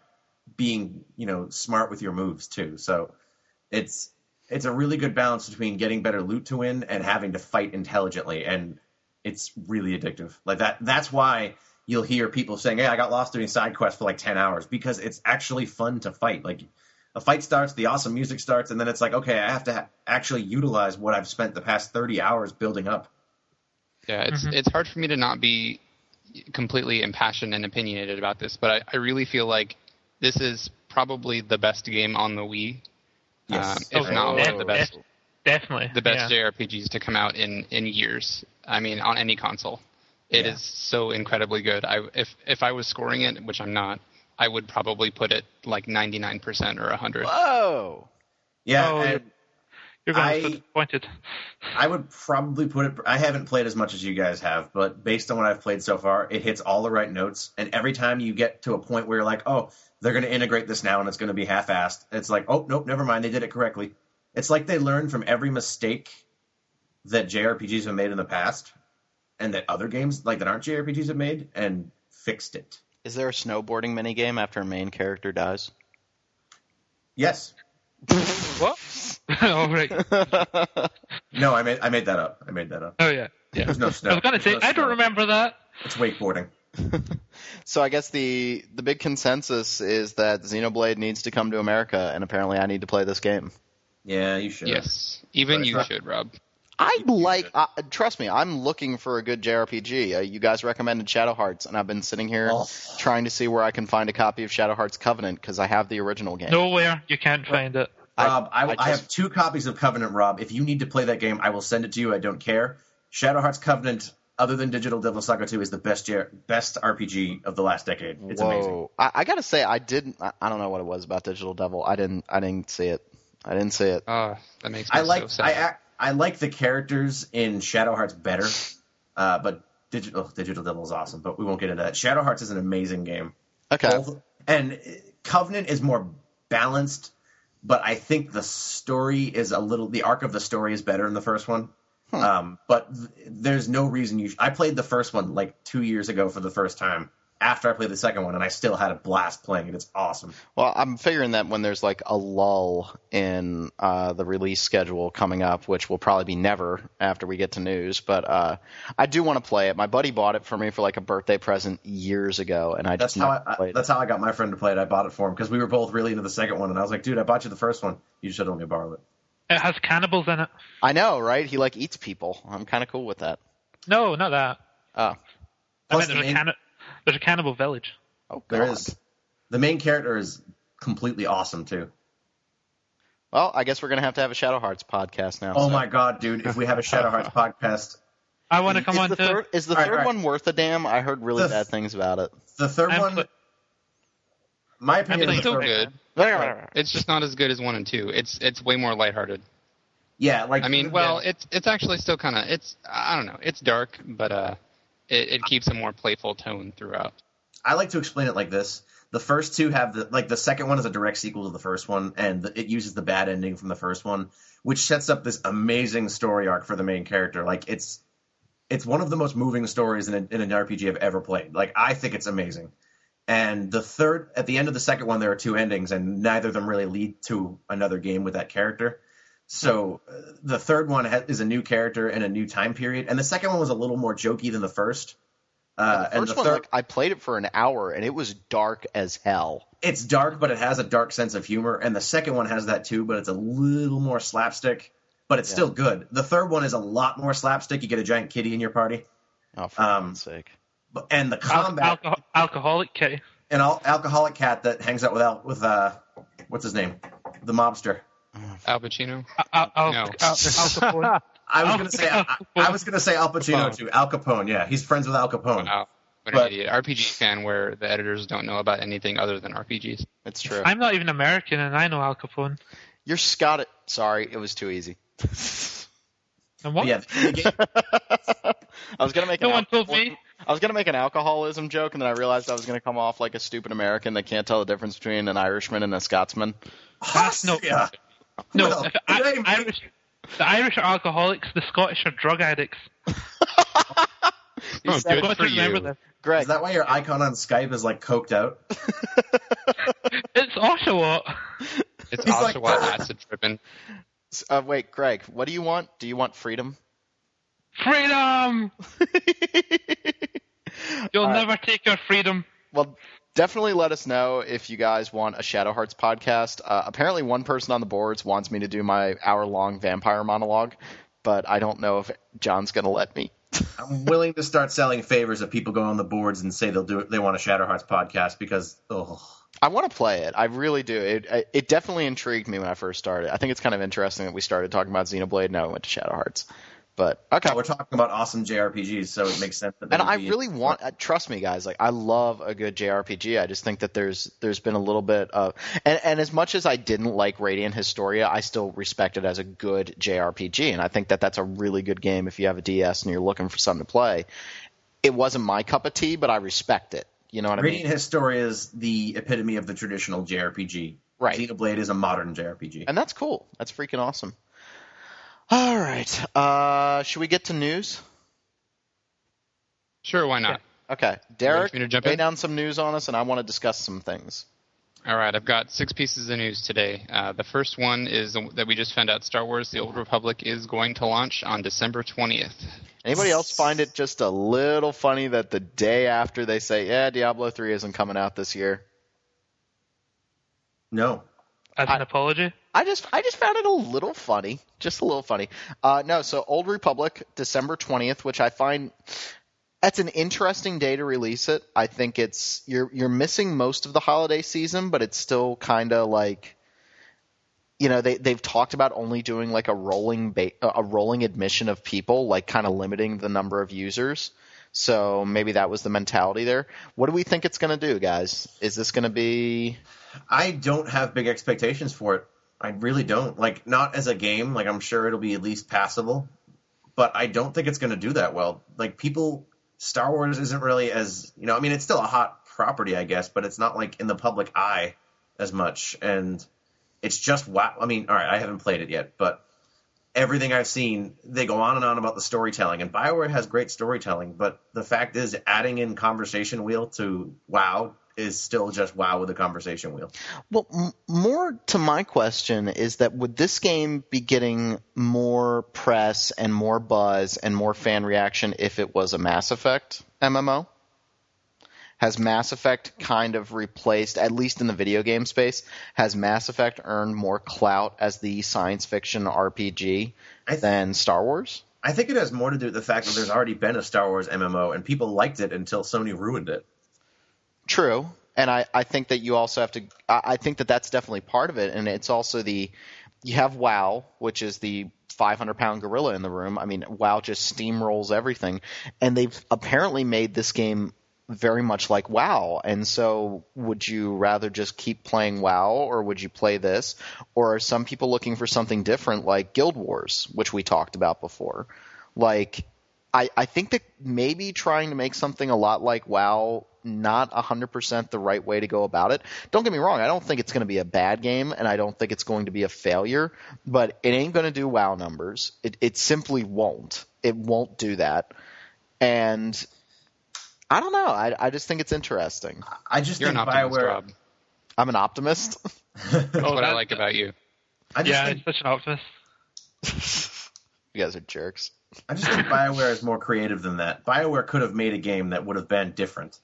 S1: being, smart with your moves too. So it's a really good balance between getting better loot to win and having to fight intelligently, and it's really addictive. Like that's why you'll hear people saying, hey, I got lost doing side quests for like 10 hours, because it's actually fun to fight. Like, a fight starts, the awesome music starts, and then it's like, okay, I have to actually utilize what I've spent the past 30 hours building up.
S3: Yeah, it's hard for me to not be completely impassioned and opinionated about this, but I really feel like this is probably the best game on the Wii.
S1: Yes.
S3: If not one of the best.
S4: Definitely.
S3: The best JRPGs to come out in years. I mean, on any console. It is so incredibly good. If I was scoring it, which I'm not, I would probably put it like 99% or 100.
S2: Whoa!
S1: Yeah,
S4: you're going to be so disappointed.
S1: I would probably put it. I haven't played as much as you guys have, but based on what I've played so far, it hits all the right notes. And every time you get to a point where you're like, oh, they're going to integrate this now and it's going to be half-assed, it's like, oh, nope, never mind, they did it correctly. It's like they learned from every mistake that JRPGs have made in the past, and that other games that aren't JRPGs have made, and fixed it.
S2: Is there a snowboarding minigame after a main character dies?
S1: Yes.
S4: What? Oh, right.
S1: No, I made that up.
S4: Oh, yeah.
S1: There's no snow.
S4: I was going to say, I don't remember that.
S1: It's wakeboarding.
S2: So I guess the big consensus is that Xenoblade needs to come to America, and apparently I need to play this game.
S1: Yeah, you should.
S3: Yes, even you should, Rob.
S2: Trust me, I'm looking for a good JRPG. You guys recommended Shadow Hearts, and I've been sitting here trying to see where I can find a copy of Shadow Hearts Covenant, because I have the original game.
S4: Nowhere. You can't find it.
S1: Rob, I have 2 copies of Covenant, Rob. If you need to play that game, I will send it to you. I don't care. Shadow Hearts Covenant, other than Digital Devil Saga 2, is the best RPG of the last decade. It's amazing.
S2: I gotta say, I don't know what it was about Digital Devil. I didn't see it.
S3: That makes me so sad.
S1: I like the characters in Shadow Hearts better, but Digital Devil is awesome, but we won't get into that. Shadow Hearts is an amazing game.
S2: Okay.
S1: And Covenant is more balanced, but I think the arc of the story is better in the first one. But there's no reason I played the first one like 2 years ago for the first time after I played the second one, and I still had a blast playing it. It's awesome.
S2: Well, I'm figuring that when there's like a lull in the release schedule coming up, which will probably be never after we get to news, but I do want to play it. My buddy bought it for me for like a birthday present years ago, and
S1: that's how I got my friend to play it. I bought it for him because we were both really into the second one, and I was like, dude, I bought you the first one. You should let me borrow it.
S4: It has cannibals in it.
S2: I know, right? He like eats people. I'm kind of cool with that.
S4: No, not that.
S2: Oh.
S4: There's a cannibal village.
S2: Oh, God.
S1: There is. The main character is completely awesome, too.
S2: Well, I guess we're going to have a Shadow Hearts podcast now.
S1: Oh, my God, dude. If we have a Shadow Hearts podcast.
S4: I want to come on too.
S2: Is the third one worth a damn? I heard really bad things about it.
S1: The third one, my opinion is
S3: still good. It's just not as good as 1 and 2. It's way more lighthearted.
S1: Yeah, like
S3: it's actually still kind of I don't know. It's dark, but it keeps a more playful tone throughout.
S1: I like to explain it like this: the first 2 have the second one is a direct sequel to the first one, and it uses the bad ending from the first one, which sets up this amazing story arc for the main character. Like it's one of the most moving stories in an RPG I've ever played. Like I think it's amazing. And at the end of the second one, there are 2 endings, and neither of them really lead to another game with that character. So the third one is a new character and a new time period, and the second one was a little more jokey than the first.
S2: The first one, I played it for an hour, and it was dark as hell.
S1: It's dark, but it has a dark sense of humor, and the second one has that too, but it's a little more slapstick, but it's still good. The third one is a lot more slapstick. You get a giant kitty in your party.
S2: Oh, for God's sake.
S1: And the combat...
S4: Alcoholic kitty.
S1: An alcoholic cat that hangs out with what's his name? The mobster.
S3: Al Pacino?
S4: No. Al Capone.
S1: I was gonna say Al Pacino too. Al Capone, yeah, he's friends with Al Capone.
S3: Wow, what an idiot! RPG fan where the editors don't know about anything other than RPGs.
S2: It's true.
S4: I'm not even American, and I know Al Capone.
S2: You're Scottish. Sorry, it was too easy.
S4: And what?
S1: Yeah,
S2: I was gonna make
S4: no one told me.
S2: I was gonna make an alcoholism joke, and then I realized I was gonna come off like a stupid American that can't tell the difference between an Irishman and a Scotsman.
S1: Yeah.
S4: No, the Irish are alcoholics, the Scottish are drug addicts.
S3: Good for you.
S2: Greg,
S1: is that why your icon on Skype is like coked out?
S4: It's Oshawa.
S3: It's Oshawa acid tripping.
S2: Wait, Greg, what do you want? Do you want freedom?
S4: Freedom! You'll never take your freedom.
S2: Well, definitely let us know if you guys want a Shadow Hearts podcast. Apparently one person on the boards wants me to do my hour-long vampire monologue, but I don't know if John's going to let me.
S1: I'm willing to start selling favors if people go on the boards and say they want a Shadow Hearts podcast because,
S2: I want to play it. I really do. It definitely intrigued me when I first started. I think it's kind of interesting that we started talking about Xenoblade, now we went to Shadow Hearts. But okay,
S1: we're talking about awesome JRPGs, so it makes sense.
S2: And I really want, trust me, guys. Like I love a good JRPG. I just think that there's been a little bit of, and as much as I didn't like Radiant Historia, I still respect it as a good JRPG, and I think that that's a really good game if you have a DS and you're looking for something to play. It wasn't my cup of tea, but I respect it. You know what I mean?
S1: Radiant Historia is the epitome of the traditional JRPG.
S2: Right.
S1: Xenoblade is a modern JRPG,
S2: and that's cool. That's freaking awesome. All right. Should we get to news?
S3: Sure, why not?
S2: Okay. Derek,
S3: lay
S2: down some news on us, and I want to discuss some things.
S3: All right, I've got 6 pieces of news today. The first one is that we just found out Star Wars: The Old Republic is going to launch on December 20th.
S2: Anybody else find it just a little funny that the day after they say, yeah, Diablo 3 isn't coming out this year?
S1: No.
S4: As an apology?
S2: I just found it a little funny. Just a little funny. No, so Old Republic, December 20th, which I find that's an interesting day to release it. I think it's you're missing most of the holiday season, but it's still kind of like, you know, they've talked about only doing like a rolling admission of people, like kind of limiting the number of users. So maybe that was the mentality there. What do we think it's going to do, guys? Is this going to be...
S1: I don't have big expectations for it. I really don't. Like, not as a game. Like, I'm sure it'll be at least passable. But I don't think it's going to do that well. Like, Star Wars isn't really as... You know, I mean, it's still a hot property, I guess, but it's not, like, in the public eye as much. And it's just wow. I mean, all right, I haven't played it yet, but everything I've seen, they go on and on about the storytelling. And BioWare has great storytelling, but the fact is adding in conversation wheel to WoW is still just WoW with a conversation wheel.
S2: Well, more to my question is that would this game be getting more press and more buzz and more fan reaction if it was a Mass Effect MMO? Has Mass Effect kind of replaced, at least in the video game space, has Mass Effect earned more clout as the science fiction RPG than Star Wars?
S1: I think it has more to do with the fact that there's already been a Star Wars MMO, and people liked it until Sony ruined it.
S2: True, and I think that you also have to – I think that that's definitely part of it, and it's also you have WoW, which is the 500-pound gorilla in the room. I mean, WoW just steamrolls everything, and they've apparently made this game – very much like WoW, and so would you rather just keep playing WoW, or would you play this? Or are some people looking for something different like Guild Wars, which we talked about before? Like, I think that maybe trying to make something a lot like WoW, not 100% the right way to go about it. Don't get me wrong, I don't think it's going to be a bad game, and I don't think it's going to be a failure, but it ain't going to do WoW numbers. It simply won't. It won't do that. And I don't know. I just think it's interesting.
S1: I just
S3: You're
S1: think
S3: an optimist,
S1: BioWare...
S3: Rob.
S2: I'm an optimist.
S3: That's what I like about you.
S4: I'm such an optimist.
S2: You guys are jerks.
S1: I just think BioWare is more creative than that. BioWare could have made a game that would have been different.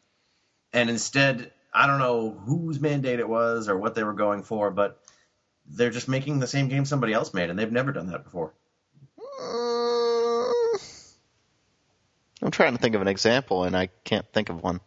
S1: And instead, I don't know whose mandate it was or what they were going for, but they're just making the same game somebody else made, and they've never done that before.
S2: I'm trying to think of an example, and I can't think of one.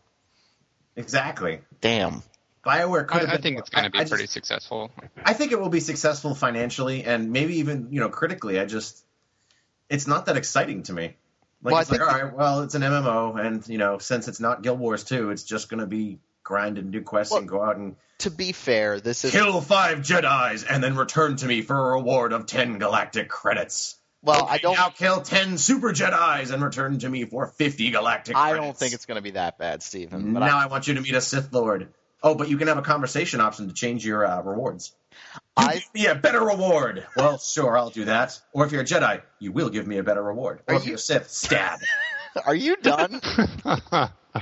S1: Exactly.
S2: Damn.
S1: BioWare could have been...
S3: I think it's going to be pretty successful.
S1: I think it will be successful financially and maybe even, critically. It's not that exciting to me. Like,
S2: well,
S1: it's like, all right, well, it's an MMO, and, since it's not Guild Wars 2, it's just going to be grind and do quests and go out and...
S2: To be fair, this is...
S1: Kill 5 Jedis and then return to me for a reward of 10 galactic credits.
S2: Well,
S1: okay,
S2: I don't...
S1: Now kill 10 Super Jedis and return to me for 50 galactic credits.
S2: I don't think it's going to be that bad, Stephen. But
S1: now I want you to meet a Sith Lord. Oh, but you can have a conversation option to change your rewards. Give me a better reward. Well, sure, I'll do that. Or if you're a Jedi, you will give me a better reward. Or if you're a Sith, stab.
S2: Are you done?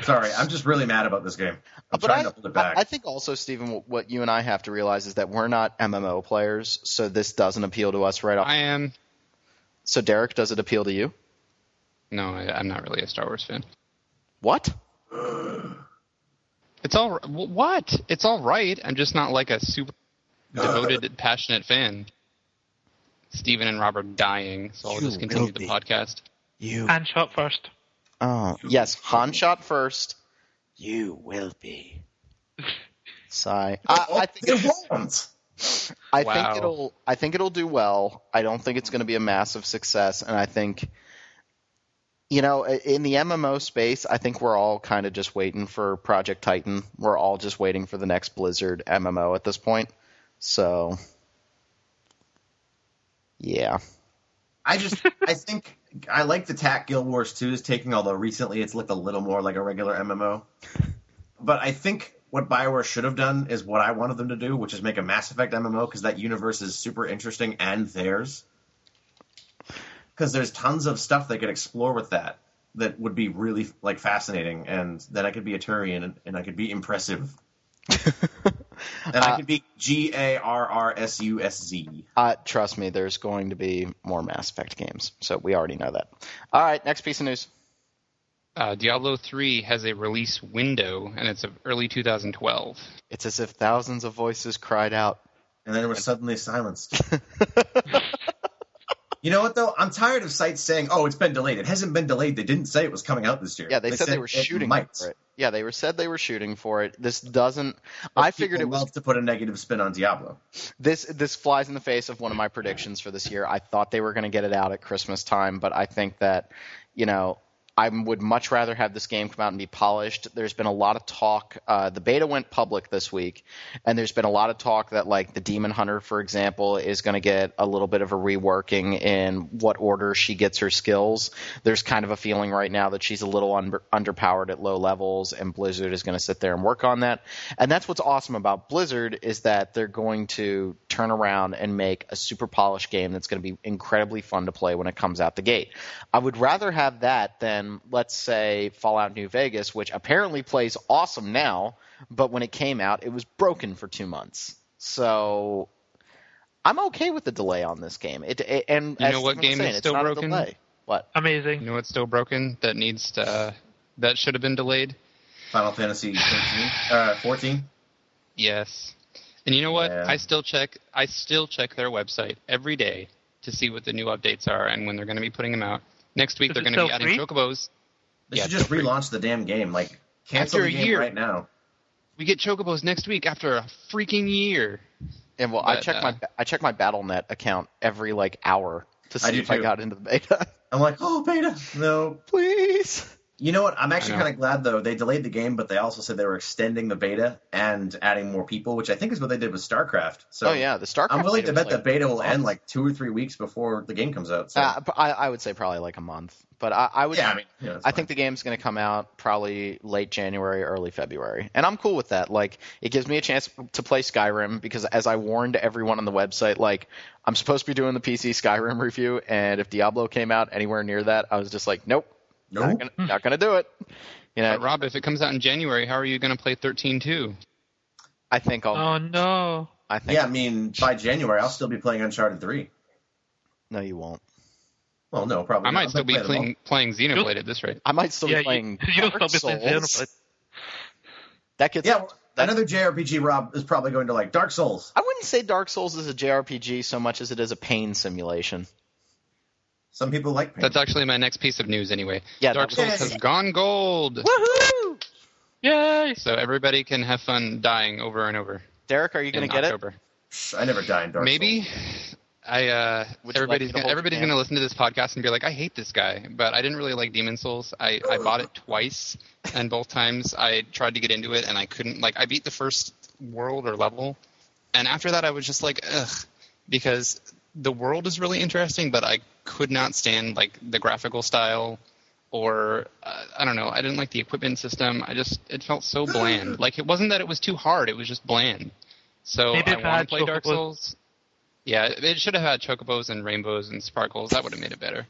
S1: Sorry, I'm just really mad about this game. I'm trying to hold it back.
S2: I think also, Stephen, what you and I have to realize is that we're not MMO players, so this doesn't appeal to us right off.
S3: I am.
S2: So, Derek, does it appeal to you?
S3: No, I'm not really a Star Wars fan.
S2: What?
S3: It's all what? It's all right. I'm just not like a super devoted, passionate fan. Steven and Rob are dying, so I'll just continue the podcast.
S4: Han shot first.
S2: Oh, yes, Han shot first. You will be. Sigh. I think
S1: it won't.
S2: I think it'll do well. I don't think it's going to be a massive success, and I think, in the MMO space, I think we're all kind of just waiting for Project Titan. We're all just waiting for the next Blizzard MMO at this point. So, yeah.
S1: I think I like the tack Guild Wars 2 is taking, although recently it's looked a little more like a regular MMO. But I think what BioWare should have done is what I wanted them to do, which is make a Mass Effect MMO, because that universe is super interesting and theirs. Because there's tons of stuff they could explore with that would be really fascinating, and then I could be a Turian and I could be impressive. And I could be GARRSUSZ.
S2: Trust me, there's going to be more Mass Effect games, so we already know that. All right, next piece of news.
S3: Diablo 3 has a release window, and it's of early 2012.
S2: It's as if thousands of voices cried out.
S1: And then it was suddenly silenced. You know what, though? I'm tired of sites saying, oh, it's been delayed. It hasn't been delayed. They didn't say it was coming out this year.
S2: Yeah, they said they were shooting for it. Yeah, said they were shooting for it. This doesn't... I figured it was...
S1: love to put a negative spin on Diablo.
S2: This flies in the face of one of my predictions for this year. I thought they were going to get it out at Christmas time, but I think that, I would much rather have this game come out and be polished. There's been a lot of talk. The beta went public this week, and there's been a lot of talk that, like, the Demon Hunter, for example, is going to get a little bit of a reworking in what order she gets her skills. There's kind of a feeling right now that she's a little underpowered at low levels, and Blizzard is going to sit there and work on that. And that's what's awesome about Blizzard is that they're going to turn around and make a super polished game that's going to be incredibly fun to play when it comes out the gate. I would rather have that than, let's say, Fallout New Vegas, which apparently plays awesome now, but when it came out, it was broken for 2 months. So I'm okay with the delay on this game. And
S3: you know what game is still broken?
S2: What?
S4: Amazing.
S3: You know what's still broken that needs to that should have been delayed?
S1: Final Fantasy 14.
S3: Yes. And you know what?
S1: Yeah.
S3: I still check their website every day to see what the new updates are and when they're going to be putting them out. Next week, they're going to be adding chocobos.
S1: They should just relaunch the damn game. Like, cancel the game right now.
S3: We get chocobos next week after a freaking year.
S2: And well, I check my Battle.net account every hour to see if I got into the beta.
S1: I'm like, oh, beta, no,
S2: please.
S1: You know what? I'm actually kind of glad, though. They delayed the game, but they also said they were extending the beta and adding more people, which I think is what they did with StarCraft. So
S2: the StarCraft.
S1: I'm willing to bet the beta will end 2 or 3 weeks before the game comes out. So.
S2: I would say probably a month. But I would.
S1: Yeah,
S2: I think the game's going to come out probably late January, early February, and I'm cool with that. It gives me a chance to play Skyrim because, as I warned everyone on the website, I'm supposed to be doing the PC Skyrim review, and if Diablo came out anywhere near that, I was just like, nope. Not gonna do it.
S3: But Rob, if it comes out in January, how are you gonna play 13-2?
S2: I think I'll.
S4: Oh no.
S1: By January I'll still be playing Uncharted 3.
S2: No, you won't.
S1: Well, no, probably.
S3: I might still be playing Xenoblade at this rate.
S2: I might still be playing.
S4: You'll still be playing Xenoblade.
S2: That gets.
S1: Yeah, another JRPG. Rob is probably going to like Dark Souls.
S2: I wouldn't say Dark Souls is a JRPG so much as it is a pain simulation.
S1: Some people like pain.
S3: That's actually my next piece of news anyway.
S2: Yeah,
S3: Dark Souls has gone gold.
S2: Woohoo!
S4: Yay!
S3: So everybody can have fun dying over and over.
S2: Derek, are you going to get
S3: October.
S1: it? I never die in Dark Souls.
S3: Maybe. Everybody's going to listen to this podcast and be like, I hate this guy, but I didn't really like Demon Souls. I bought it twice, and both times I tried to get into it, and I couldn't. I beat the first world or level, and after that I was just like, ugh, because the world is really interesting, but I could not stand the graphical style, or I don't know. I didn't like the equipment system. It felt so bland. It wasn't that it was too hard; it was just bland. So
S4: maybe
S3: I want to play Dark Souls. Yeah, it should have had chocobos and rainbows and sparkles. That would have made it better.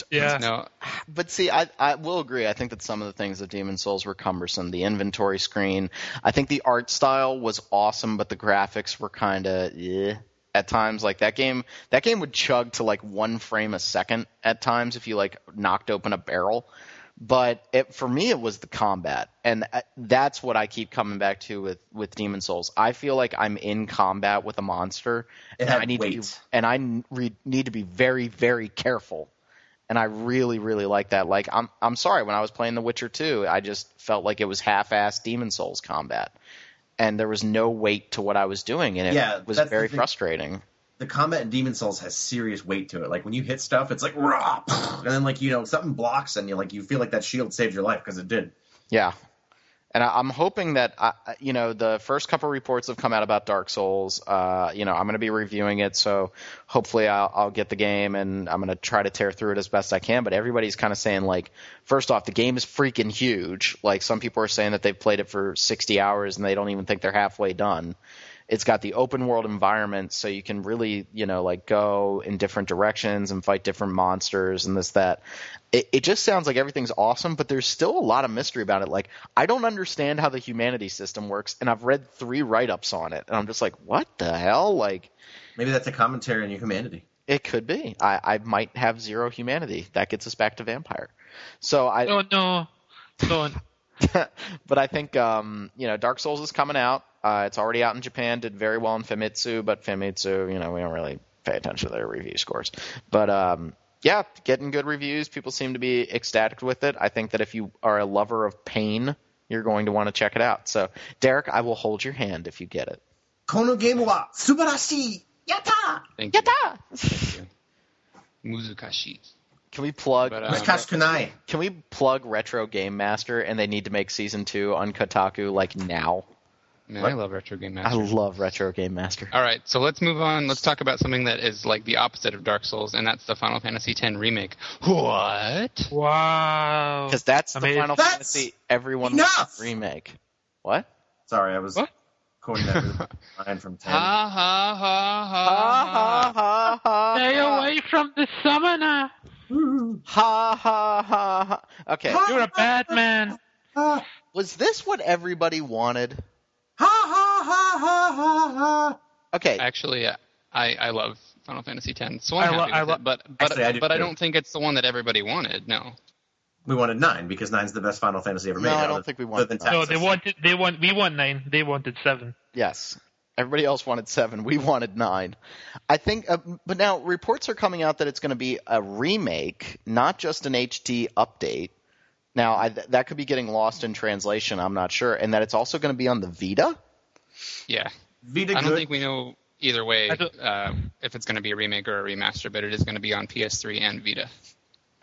S4: Yeah.
S3: No.
S2: But see, I will agree. I think that some of the things of Demon Souls were cumbersome. The inventory screen. I think the art style was awesome, but the graphics were kind of at times. That game would chug to 1 frame a second at times if you knocked open a barrel. But for me, it was the combat, and that's what I keep coming back to with Demon Souls. I feel like I'm in combat with a monster, and I need to be very, very careful. And I really, really like that. I'm sorry, when I was playing The Witcher 2, I just felt like it was half-assed Demon Souls combat, and there was no weight to what I was doing, and it was very frustrating.
S1: The combat in Demon Souls has serious weight to it. When you hit stuff, it's like, rah! And then something blocks, and you feel like that shield saved your life because it did.
S2: Yeah, and I'm hoping that the first couple reports have come out about Dark Souls. I'm going to be reviewing it, so hopefully I'll get the game, and I'm going to try to tear through it as best I can. But everybody's kind of saying first off, the game is freaking huge. Some people are saying that they've played it for 60 hours and they don't even think they're halfway done. It's got the open world environment, so you can really, like go in different directions and fight different monsters and this, that. It just sounds like everything's awesome, but there's still a lot of mystery about it. Like, I don't understand how the humanity system works, and I've read 3 write-ups on it, and I'm just like, what the hell? Like,
S1: maybe that's a commentary on your humanity.
S2: It could be. I might have 0 humanity. That gets us back to Vampire. So
S4: Oh no, don't.
S2: But I think Dark Souls is coming out. It's already out in Japan. Did very well in Famitsu, but Famitsu, we don't really pay attention to their review scores. But yeah, getting good reviews. People seem to be ecstatic with it. I think that if you are a lover of pain, you're going to want to check it out. So, Derek, I will hold your hand if you get it.
S1: Kono game wa subarashi. Yatta!
S3: Thank you.
S2: Yatta!
S3: Thank you. Muzukashi.
S2: Can we plug? Can we plug Retro Game Master, and they need to make season 2 on Kotaku like now?
S3: Man, I love Retro Game Master.
S2: I love Retro Game Master.
S3: All right, so let's move on. Let's talk about something that is like the opposite of Dark Souls, and that's the Final Fantasy X remake. What?
S4: Wow.
S2: Because that's the Final Fantasy everyone wants remake. What?
S1: Sorry, I was quoting that line from 10.
S3: Ha ha ha ha ha ha ha.
S4: Stay away from the summoner.
S2: Ha ha ha ha. Okay.
S4: You're a bad man.
S2: Was this what everybody wanted?
S1: Ha ha ha ha ha ha.
S2: Okay.
S3: Actually, I love Final Fantasy X, so I'm happy with it. But I don't think it's the one that everybody wanted. No.
S1: We wanted 9 because 9's the best Final Fantasy ever made.
S2: No, I don't think we wanted 9.
S4: No, we want 9. They wanted 7.
S2: Yes. Everybody else wanted 7. We wanted 9. I think, but now reports are coming out that it's going to be a remake, not just an HD update. Now, that could be getting lost in translation. I'm not sure. And that it's also going to be on the Vita?
S3: Yeah.
S1: Vita
S3: I don't think we know either way if it's going to be a remake or a remaster, but it is going to be on PS3 and Vita.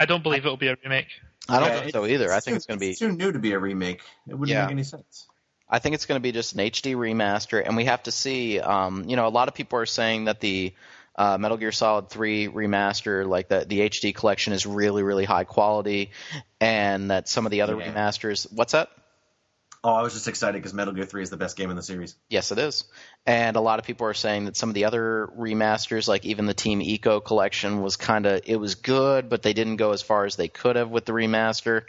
S4: I don't believe it will be a remake.
S2: I don't think so either. I think it's going to be...
S1: It's too new to be a remake. It wouldn't make any sense.
S2: I think it's going to be just an HD remaster, and we have to see. A lot of people are saying that the Metal Gear Solid 3 remaster, like the HD collection, is really, really high quality, and that some of the other remasters. What's that?
S1: Oh, I was just excited because Metal Gear 3 is the best game in the series.
S2: Yes, it is. And a lot of people are saying that some of the other remasters, like even the Team Eco collection, it was good, but they didn't go as far as they could have with the remaster.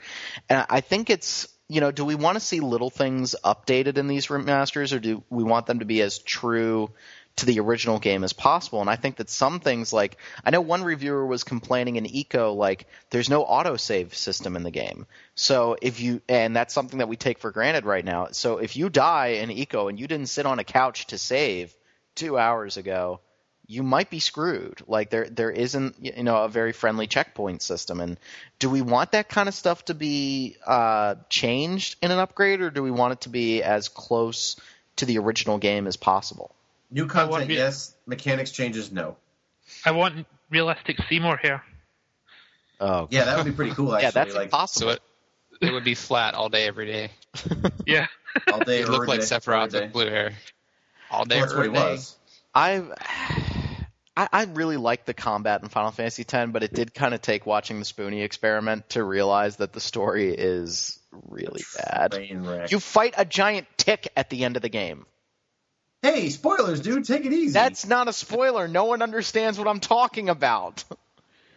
S2: And I think it's, do we want to see little things updated in these remasters, or do we want them to be as true to the original game as possible? And I think that some things, like, I know one reviewer was complaining in Eco, like, there's no autosave system in the game. So and that's something that we take for granted right now. So if you die in Eco and you didn't sit on a couch to save 2 hours ago, you might be screwed. Like, there isn't, a very friendly checkpoint system. And do we want that kind of stuff to be changed in an upgrade, or do we want it to be as close to the original game as possible?
S1: New content, yes. Mechanics changes, no.
S4: I want realistic Seymour hair.
S2: Oh,
S1: yeah, that would be pretty cool. Actually,
S2: yeah, that's impossible.
S3: So it would be flat all day, every day.
S4: Yeah,
S1: all day.
S3: It looked like Sephiroth with blue hair. All day.
S1: That's what he was.
S2: I really liked the combat in Final Fantasy X, but it did kind of take watching the Spoonie experiment to realize that the story is really bad. You fight a giant tick at the end of the game.
S1: Hey, spoilers, dude. Take it easy.
S2: That's not a spoiler. No one understands what I'm talking about.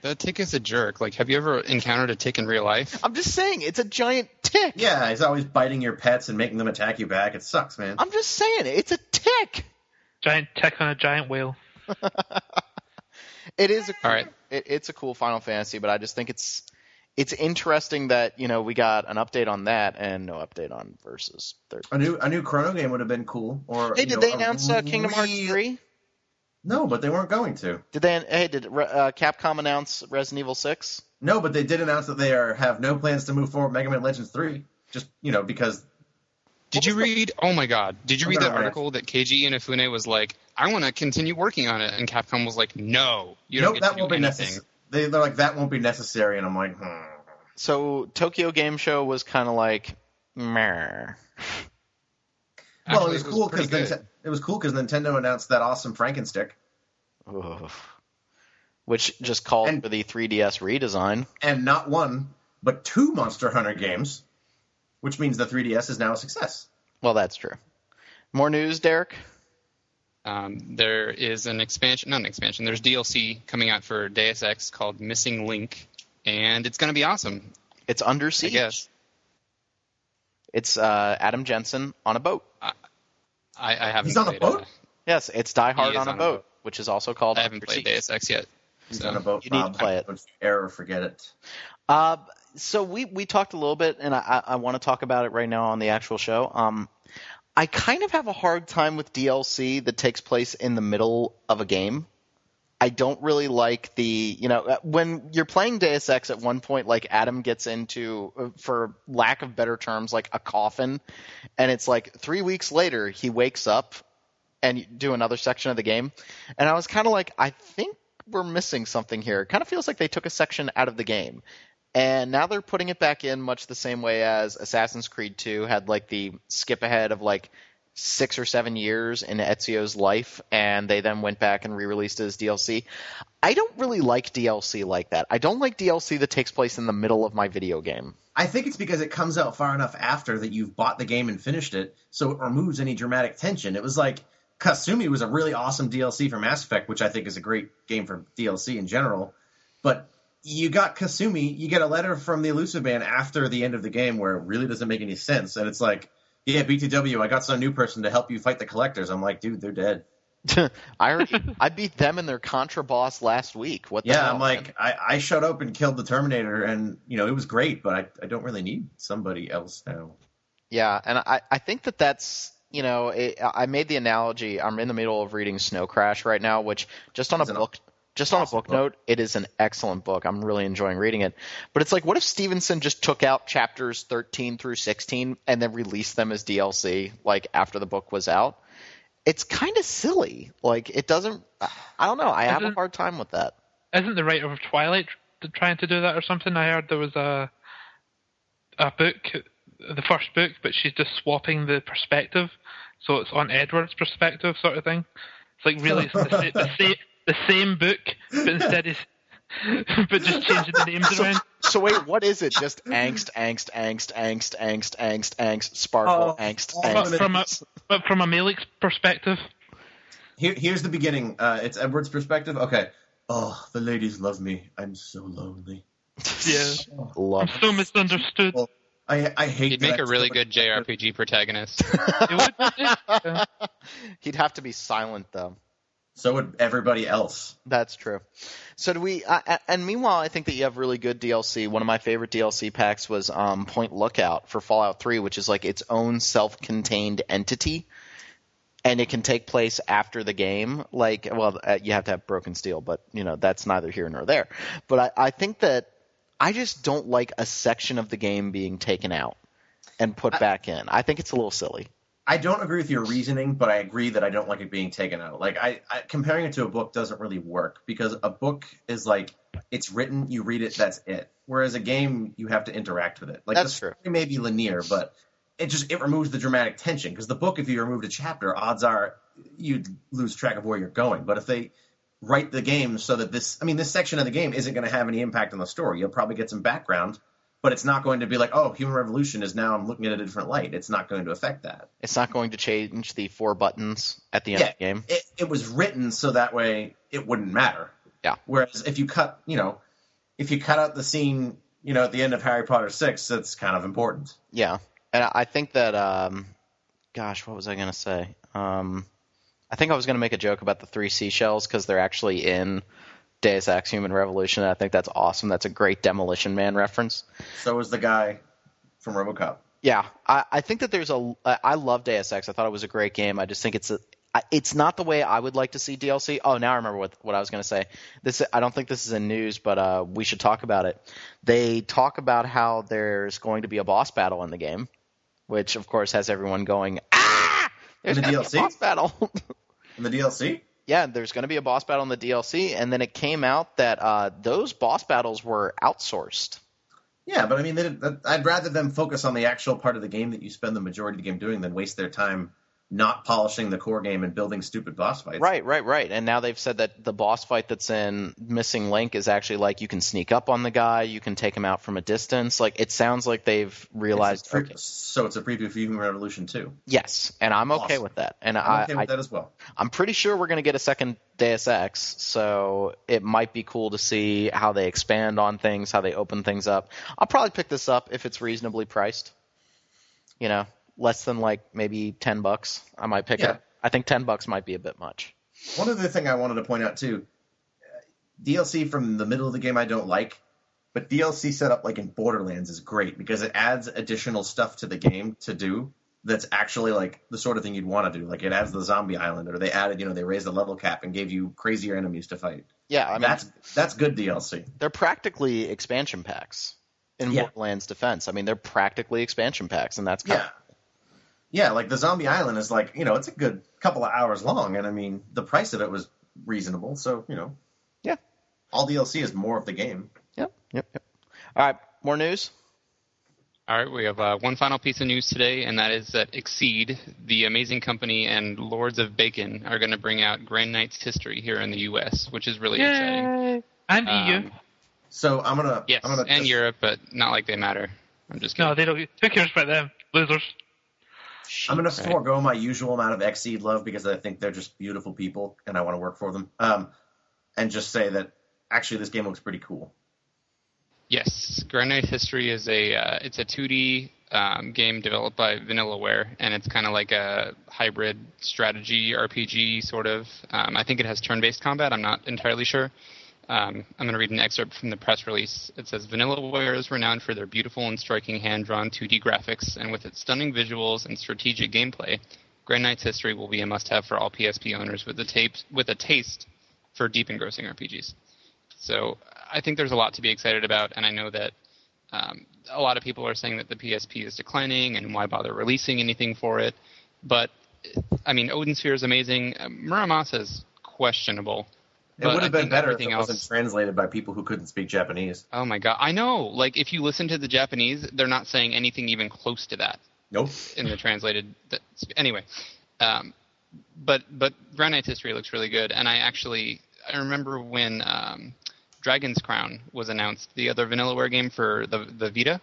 S3: The tick is a jerk. Like, have you ever encountered a tick in real life?
S2: I'm just saying, it's a giant tick.
S1: Yeah, he's always biting your pets and making them attack you back. It sucks, man.
S2: I'm just saying, it's a tick.
S4: Giant tick on a giant whale.
S2: It is it's a cool Final Fantasy, but I just think it's interesting that we got an update on that and no update on Versus 13.
S1: A new Chrono game would have been cool. Or
S2: hey, did they announce Kingdom Hearts 3?
S1: No, but they weren't going to.
S2: Did Capcom announce Resident Evil 6?
S1: No, but they did announce that they have no plans to move forward Mega Man Legends 3. Just because.
S3: Did you read? Oh my God! Did you read that article that Keiji Inafune was like, "I want to continue working on it," and Capcom was like, "No, you don't get to do anything."
S1: They're like, that won't be necessary, and I'm like,
S2: So Tokyo Game Show was kind of like, meh.
S1: Well, it was cool because Nintendo announced that awesome Frankenstick,
S2: which just called for the 3DS redesign,
S1: and not one but 2 Monster Hunter games, which means the 3DS is now a success.
S2: Well, that's true. More news, Derek?
S3: There is an expansion, not an expansion. There's DLC coming out for Deus Ex called Missing Link, and it's going to be awesome.
S2: It's under siege.
S3: I guess.
S2: It's Adam Jensen on a boat.
S3: I haven't.
S1: He's on a boat?
S2: Yes, it's Die Hard
S3: He is
S2: on a boat, which is also called.
S3: I haven't played Deus Ex yet.
S1: He's
S3: So.
S1: on a boat.
S2: You need to play it.
S1: Error, forget it.
S2: So we talked a little bit, and I want to talk about it right now on the actual show. I kind of have a hard time with DLC that takes place in the middle of a game. I don't really like when you're playing Deus Ex at one point, like Adam gets into, for lack of better terms, like a coffin, and it's like 3 weeks later he wakes up and you do another section of the game. And I was kind of like, I think we're missing something here. It kind of feels like they took a section out of the game. And now they're putting it back in much the same way as Assassin's Creed 2 had like the skip ahead of like 6 or 7 years in Ezio's life, and they then went back and re-released it as DLC. I don't really like DLC like that. I don't like DLC that takes place in the middle of my video game.
S1: I think it's because it comes out far enough after that you've bought the game and finished it, so it removes any dramatic tension. It was like Kasumi was a really awesome DLC for Mass Effect, which I think is a great game for DLC in general, but you got Kasumi, you get a letter from the Elusive Man after the end of the game where it really doesn't make any sense, and it's like, yeah, BTW, I got some new person to help you fight the collectors. I'm like, dude, they're dead.
S2: I beat them and their Contra boss last week. What the hell?
S1: I'm like, I showed up and killed the Terminator, and it was great, but I don't really need somebody else now.
S2: Yeah, and I think that's I made the analogy. I'm in the middle of reading Snow Crash right now, which just on a book note, it is an excellent book. I'm really enjoying reading it. But it's like, what if Stevenson just took out chapters 13 through 16 and then released them as DLC, like after the book was out? It's kind of silly. Like, it doesn't. I don't know. I have a hard time with that.
S4: Isn't the writer of Twilight trying to do that or something? I heard there was a book, the first book, but she's just swapping the perspective, so it's on Edward's perspective, sort of thing. It's like really the same book, but instead is but just changing the names around.
S2: So wait, what is it? Just angst, sparkle, angst.
S4: But from a Malik's perspective.
S1: Here's the beginning. It's Edward's perspective. Okay. Oh, the ladies love me. I'm so lonely.
S4: Yeah. I'm so misunderstood.
S1: Well, I hate.
S3: He'd make a really good JRPG protagonist.
S2: He'd have to be silent though.
S1: So would everybody else.
S2: That's true. So do we? And meanwhile, I think that you have really good DLC. One of my favorite DLC packs was Point Lookout for Fallout 3, which is like its own self-contained entity, and it can take place after the game. Like, well, you have to have Broken Steel, but that's neither here nor there. But I think that I just don't like a section of the game being taken out and put back in. I think it's a little silly.
S1: I don't agree with your reasoning, but I agree that I don't like it being taken out. Like, I comparing it to a book doesn't really work, because a book is like, it's written, you read it, that's it. Whereas a game, you have to interact with it. Like,
S2: that's
S1: the story may be linear, but it removes the dramatic tension. Because the book, if you removed a chapter, odds are you'd lose track of where you're going. But if they write the game so that this section of the game isn't going to have any impact on the story, you'll probably get some background. But it's not going to be like, oh, Human Revolution is now I'm looking at a different light. It's not going to affect that.
S2: It's not going to change the 4 buttons at the end of the game.
S1: It was written so that way it wouldn't matter.
S2: Yeah.
S1: Whereas if you cut out the scene, at the end of Harry Potter 6, that's kind of important.
S2: Yeah. And I think that, what was I going to say? I think I was going to make a joke about the 3 seashells because they're actually in Deus Ex Human Revolution, and I think that's awesome. That's a great Demolition Man reference.
S1: So is the guy from RoboCop.
S2: Yeah, I think that I love Deus Ex. I thought it was a great game. I just think it's not the way I would like to see DLC. Oh, now I remember what I was going to say. I don't think this is in news, but we should talk about it. They talk about how there's going to be a boss battle in the game, which of course has everyone going, ah! There's going to be a boss battle.
S1: In the DLC?
S2: Yeah, there's going to be a boss battle in the DLC, and then it came out that those boss battles were outsourced.
S1: Yeah, but I'd rather them focus on the actual part of the game that you spend the majority of the game doing than waste their time not polishing the core game and building stupid boss fights.
S2: Right. And now they've said that the boss fight that's in Missing Link is actually like you can sneak up on the guy, you can take him out from a distance. Like it sounds like they've realized.
S1: So it's a preview for Human Revolution 2.
S2: Yes, and I'm okay with that. And
S1: I'm okay with that as well.
S2: I'm pretty sure we're going to get a second Deus Ex, so it might be cool to see how they expand on things, how they open things up. I'll probably pick this up if it's reasonably priced. You know, less than like maybe $10. I might pick it. I think $10 might be a bit much.
S1: One other thing I wanted to point out too, DLC from the middle of the game I don't like, but DLC set up like in Borderlands is great because it adds additional stuff to the game to do that's actually like the sort of thing you'd want to do. Like it adds the zombie island, or they added, they raised the level cap and gave you crazier enemies to fight.
S2: Yeah, I mean,
S1: that's good DLC.
S2: They're practically expansion packs in Borderlands defense. I mean, they're practically expansion packs, and that's kind of...
S1: Yeah, like the zombie island is like, it's a good couple of hours long, and I mean, the price of it was reasonable, so,
S2: Yeah.
S1: All DLC is more of the game.
S2: Yep. All right, more news?
S3: All right, we have one final piece of news today, and that is that Exceed, the amazing company, and Lords of Bacon are going to bring out Grand Knight's History here in the U.S., which is really exciting.
S4: And EU.
S1: So I'm gonna
S3: Europe, but not like they matter. I'm just kidding.
S4: No, they don't. Who cares about them? Losers.
S1: I'm gonna forego my usual amount of Exceed love because I think they're just beautiful people and I want to work for them. And just say that actually this game looks pretty cool.
S3: Yes, Grand Knight's History is it's a 2D game developed by Vanillaware, and it's kind of like a hybrid strategy RPG sort of. I think it has turn-based combat. I'm not entirely sure. I'm going to read an excerpt from the press release. It says, Vanillaware is renowned for their beautiful and striking hand-drawn 2D graphics, and with its stunning visuals and strategic gameplay, Grand Knight's History will be a must-have for all PSP owners with a taste for deep engrossing RPGs. So I think there's a lot to be excited about, and I know that a lot of people are saying that the PSP is declining, and why bother releasing anything for it. But, I mean, Odin Sphere is amazing. Muramasa is questionable.
S1: It would have been better if it wasn't translated by people who couldn't speak Japanese.
S3: Oh my god, I know. Like, if you listen to the Japanese, they're not saying anything even close to that.
S1: Nope.
S3: In the translated... Anyway. But Grand Knight's History looks really good, and I remember when Dragon's Crown was announced, the other Vanillaware game for the Vita.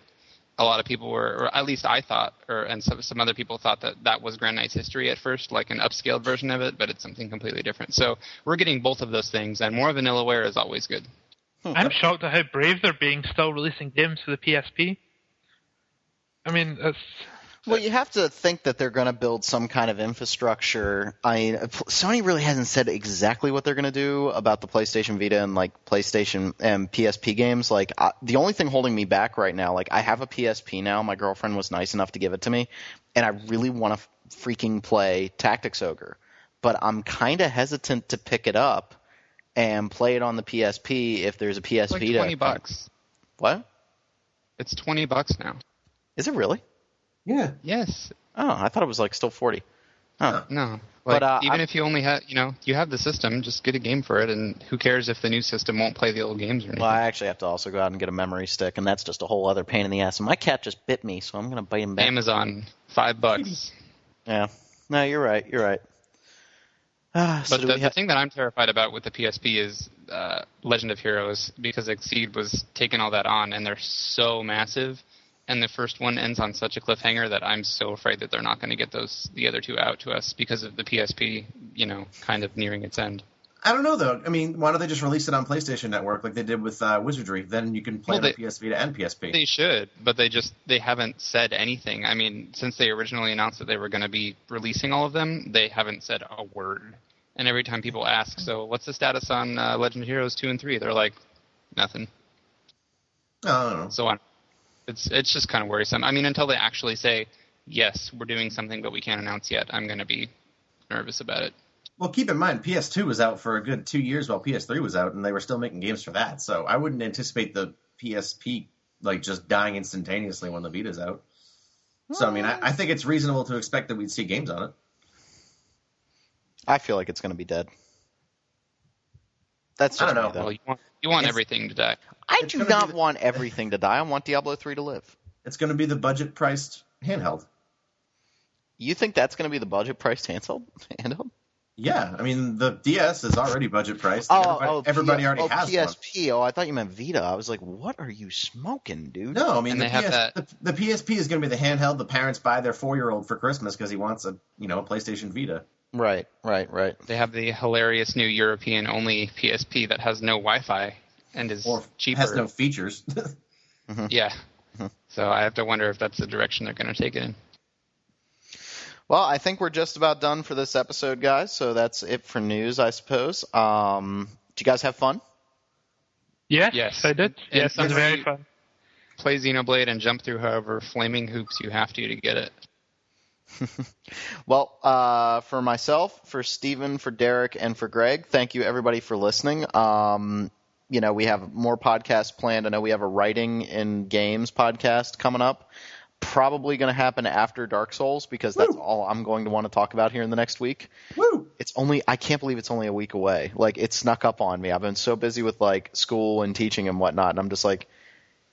S3: A lot of people were, or at least I thought, and some other people thought that was Grand Knight's History at first, like an upscaled version of it, but it's something completely different. So we're getting both of those things, and more Vanillaware is always good.
S4: I'm shocked at how brave they're being, still releasing games for the PSP. I mean,
S2: Well, you have to think that they're going to build some kind of infrastructure. I mean, Sony really hasn't said exactly what they're going to do about the PlayStation Vita and like PlayStation and PSP games. Like the only thing holding me back right now, like I have a PSP now. My girlfriend was nice enough to give it to me, and I really want to freaking play Tactics Ogre, but I'm kind of hesitant to pick it up and play it on the PSP if there's a PS
S3: like
S2: Vita.
S3: $20.
S2: What?
S3: It's $20 now.
S2: Is it really?
S1: Yeah.
S3: Yes.
S2: Oh, I thought it was like still 40. Oh.
S3: No. Like,
S2: But,
S3: even if you only have, you have the system, just get a game for it, and who cares if the new system won't play the old games or anything.
S2: Well, I actually have to also go out and get a memory stick, and that's just a whole other pain in the ass. And my cat just bit me, so I'm going to bite him back.
S3: Amazon, $5.
S2: Yeah. No, you're right.
S3: But the thing that I'm terrified about with the PSP is Legend of Heroes, because Exceed was taking all that on, and they're so massive. And the first one ends on such a cliffhanger that I'm so afraid that they're not going to get the other two out to us because of the PSP, kind of nearing its end.
S1: I don't know, though. I mean, why don't they just release it on PlayStation Network like they did with Wizardry? Then you can play it on PS Vita and PSP.
S3: They should, but they haven't said anything. I mean, since they originally announced that they were going to be releasing all of them, they haven't said a word. And every time people ask, so what's the status on Legend of Heroes 2 and 3? They're like, nothing.
S1: I don't know.
S3: So it's just kind of worrisome. I mean, until they actually say, yes, we're doing something, but we can't announce yet, I'm going to be nervous about it.
S1: Well, keep in mind, PS2 was out for a good 2 years while PS3 was out, and they were still making games for that. So I wouldn't anticipate the PSP just dying instantaneously when the Vita's out. So, I mean, I think it's reasonable to expect that we'd see games on it.
S2: I feel like it's going to be dead. That's just
S1: I don't know.
S2: me, though.
S3: Well, you want everything to die.
S2: I do not want everything to die. I want Diablo 3 to live.
S1: It's going to be the budget-priced handheld.
S2: You think that's going to be the budget priced handheld?
S1: Yeah, I mean the DS is already budget priced. Everybody already has
S2: PSP. One. Oh, I thought you meant Vita. I was like, what are you smoking, dude?
S1: No, I mean
S3: the
S1: PSP is going to be the handheld the parents buy their 4-year-old for Christmas because he wants a PlayStation Vita.
S2: Right.
S3: They have the hilarious new European only PSP that has no Wi-Fi and is cheaper.
S1: Has no features.
S2: Mm-hmm.
S3: Yeah. Mm-hmm. So I have to wonder if that's the direction they're going to take it in.
S2: Well, I think we're just about done for this episode, guys. So that's it for news, I suppose. Did you guys have fun?
S4: Yes, I did. Yes, it was very fun.
S3: Play Xenoblade and jump through however flaming hoops you have to get it.
S2: Well, for myself, for Steven, for Derek, and for Greg, thank you everybody for listening. We have more podcasts planned. I know we have a writing in games podcast coming up. Probably going to happen after Dark Souls because that's all I'm going to want to talk about here in the next week.
S1: Woo!
S2: I can't believe it's only a week away. Like, it snuck up on me. I've been so busy with like school and teaching and whatnot, and I'm just like,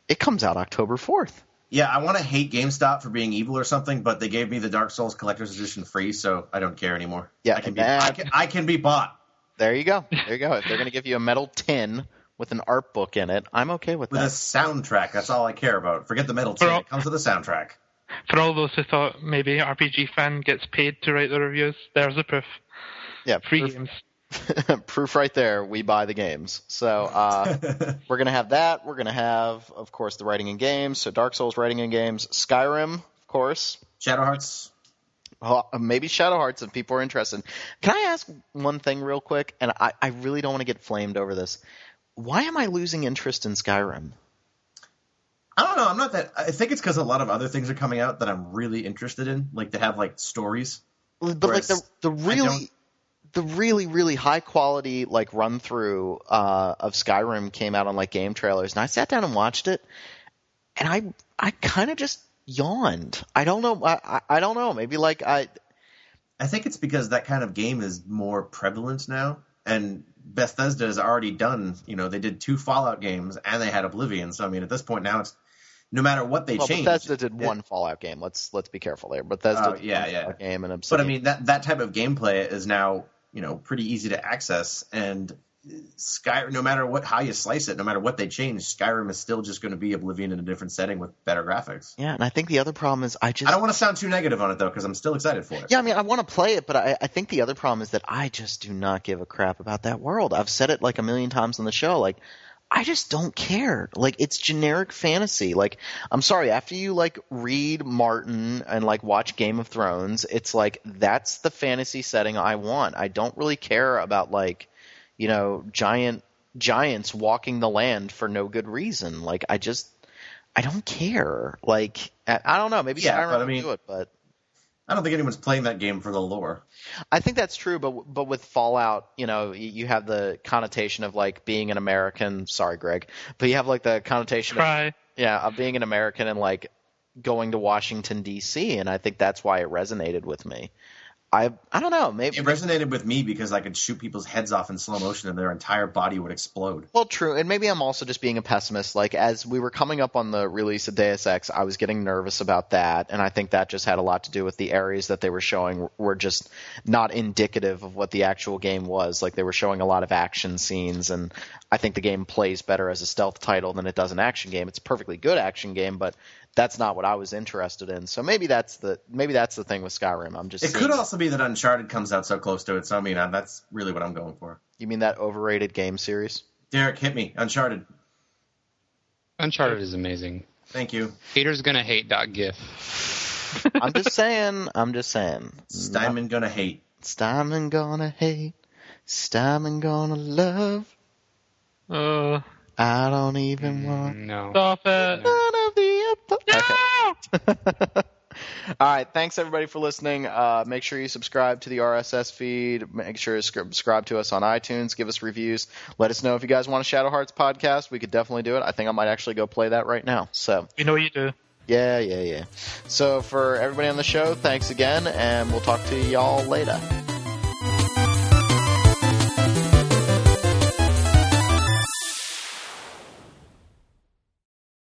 S2: it comes out October 4th.
S1: Yeah, I want to hate GameStop for being evil or something, but they gave me the Dark Souls Collector's Edition free, so I don't care anymore.
S2: Yeah,
S1: I can be bought.
S2: There you go. If they're going to give you a metal tin with an art book in it, I'm okay with that.
S1: With a soundtrack, that's all I care about. Forget the metal tin, it comes with a soundtrack.
S4: For all those who thought maybe RPG Fan gets paid to write the reviews, there's the proof.
S2: Yeah,
S4: free games.
S2: Proof right there. We buy the games. So we're going to have that. We're going to have, of course, the writing in games. So Dark Souls writing in games. Skyrim, of course.
S1: Shadow Hearts.
S2: Well, maybe Shadow Hearts if people are interested. Can I ask one thing real quick? And I really don't want to get flamed over this. Why am I losing interest in Skyrim?
S1: I don't know. I'm not that. I think it's because a lot of other things are coming out that I'm really interested in. Like, they have, like, stories.
S2: But, like, the really, really high quality, like, run through of Skyrim came out on, like, game trailers. And I sat down and watched it. And I kind of just yawned. I don't know. I don't know. Maybe, like, I
S1: think it's because that kind of game is more prevalent now. And Bethesda has already done, they did 2 Fallout games and they had Oblivion. So, I mean, at this point now, it's no matter what they change.
S2: Bethesda did one Fallout game. Let's be careful there. Bethesda did one Fallout game and Obsidian.
S1: But, I mean, that type of gameplay is now, pretty easy to access. And Skyrim, no matter how you slice it, no matter what they change, Skyrim is still just going to be Oblivion in a different setting with better graphics.
S2: Yeah, and I think the other problem is I
S1: don't want to sound too negative on it, though, because I'm still excited for it.
S2: Yeah, I mean, I want to play it, but I think the other problem is that I just do not give a crap about that world. I've said it like a million times on the show. Like, I just don't care. Like, it's generic fantasy. Like, I'm sorry, after you, like, read Martin and, like, watch Game of Thrones, it's like, that's the fantasy setting I want. I don't really care about, like, giants walking the land for no good reason. Like, I don't care. Like, I don't know. Maybe Skyrim will do it, but
S1: I don't think anyone's playing that game for the lore.
S2: I think that's true, but with Fallout, you have the connotation of, like, being an American. Sorry, Greg, but you have, like, the connotation of being an American and, like, going to Washington D.C. and I think that's why it resonated with me. I don't know. Maybe
S1: it resonated with me because I could shoot people's heads off in slow motion and their entire body would explode.
S2: Well, true. And maybe I'm also just being a pessimist. Like, as we were coming up on the release of Deus Ex, I was getting nervous about that. And I think that just had a lot to do with the areas that they were showing were just not indicative of what the actual game was. Like, they were showing a lot of action scenes. And I think the game plays better as a stealth title than it does an action game. It's a perfectly good action game, but that's not what I was interested in. So maybe that's the thing with Skyrim.
S1: It could also be that Uncharted comes out so close to it. So I mean, that's really what I'm going for.
S2: You mean that overrated game series?
S1: Derek, hit me. Uncharted.
S3: Uncharted is amazing.
S1: Thank you.
S3: Haters gonna hate .gif.
S2: I'm just saying.
S1: Steinman gonna hate.
S2: Steinman gonna hate. Steinman gonna love. I don't even want.
S3: No.
S4: Stop it.
S2: None of the
S4: No!
S2: All right. Thanks, everybody, for listening. Make sure you subscribe to the RSS feed. Make sure you subscribe to us on iTunes. Give us reviews. Let us know if you guys want a Shadow Hearts podcast. We could definitely do it. I think I might actually go play that right now. So
S4: you know you do.
S2: Yeah. So for everybody on the show, thanks again, and we'll talk to y'all later.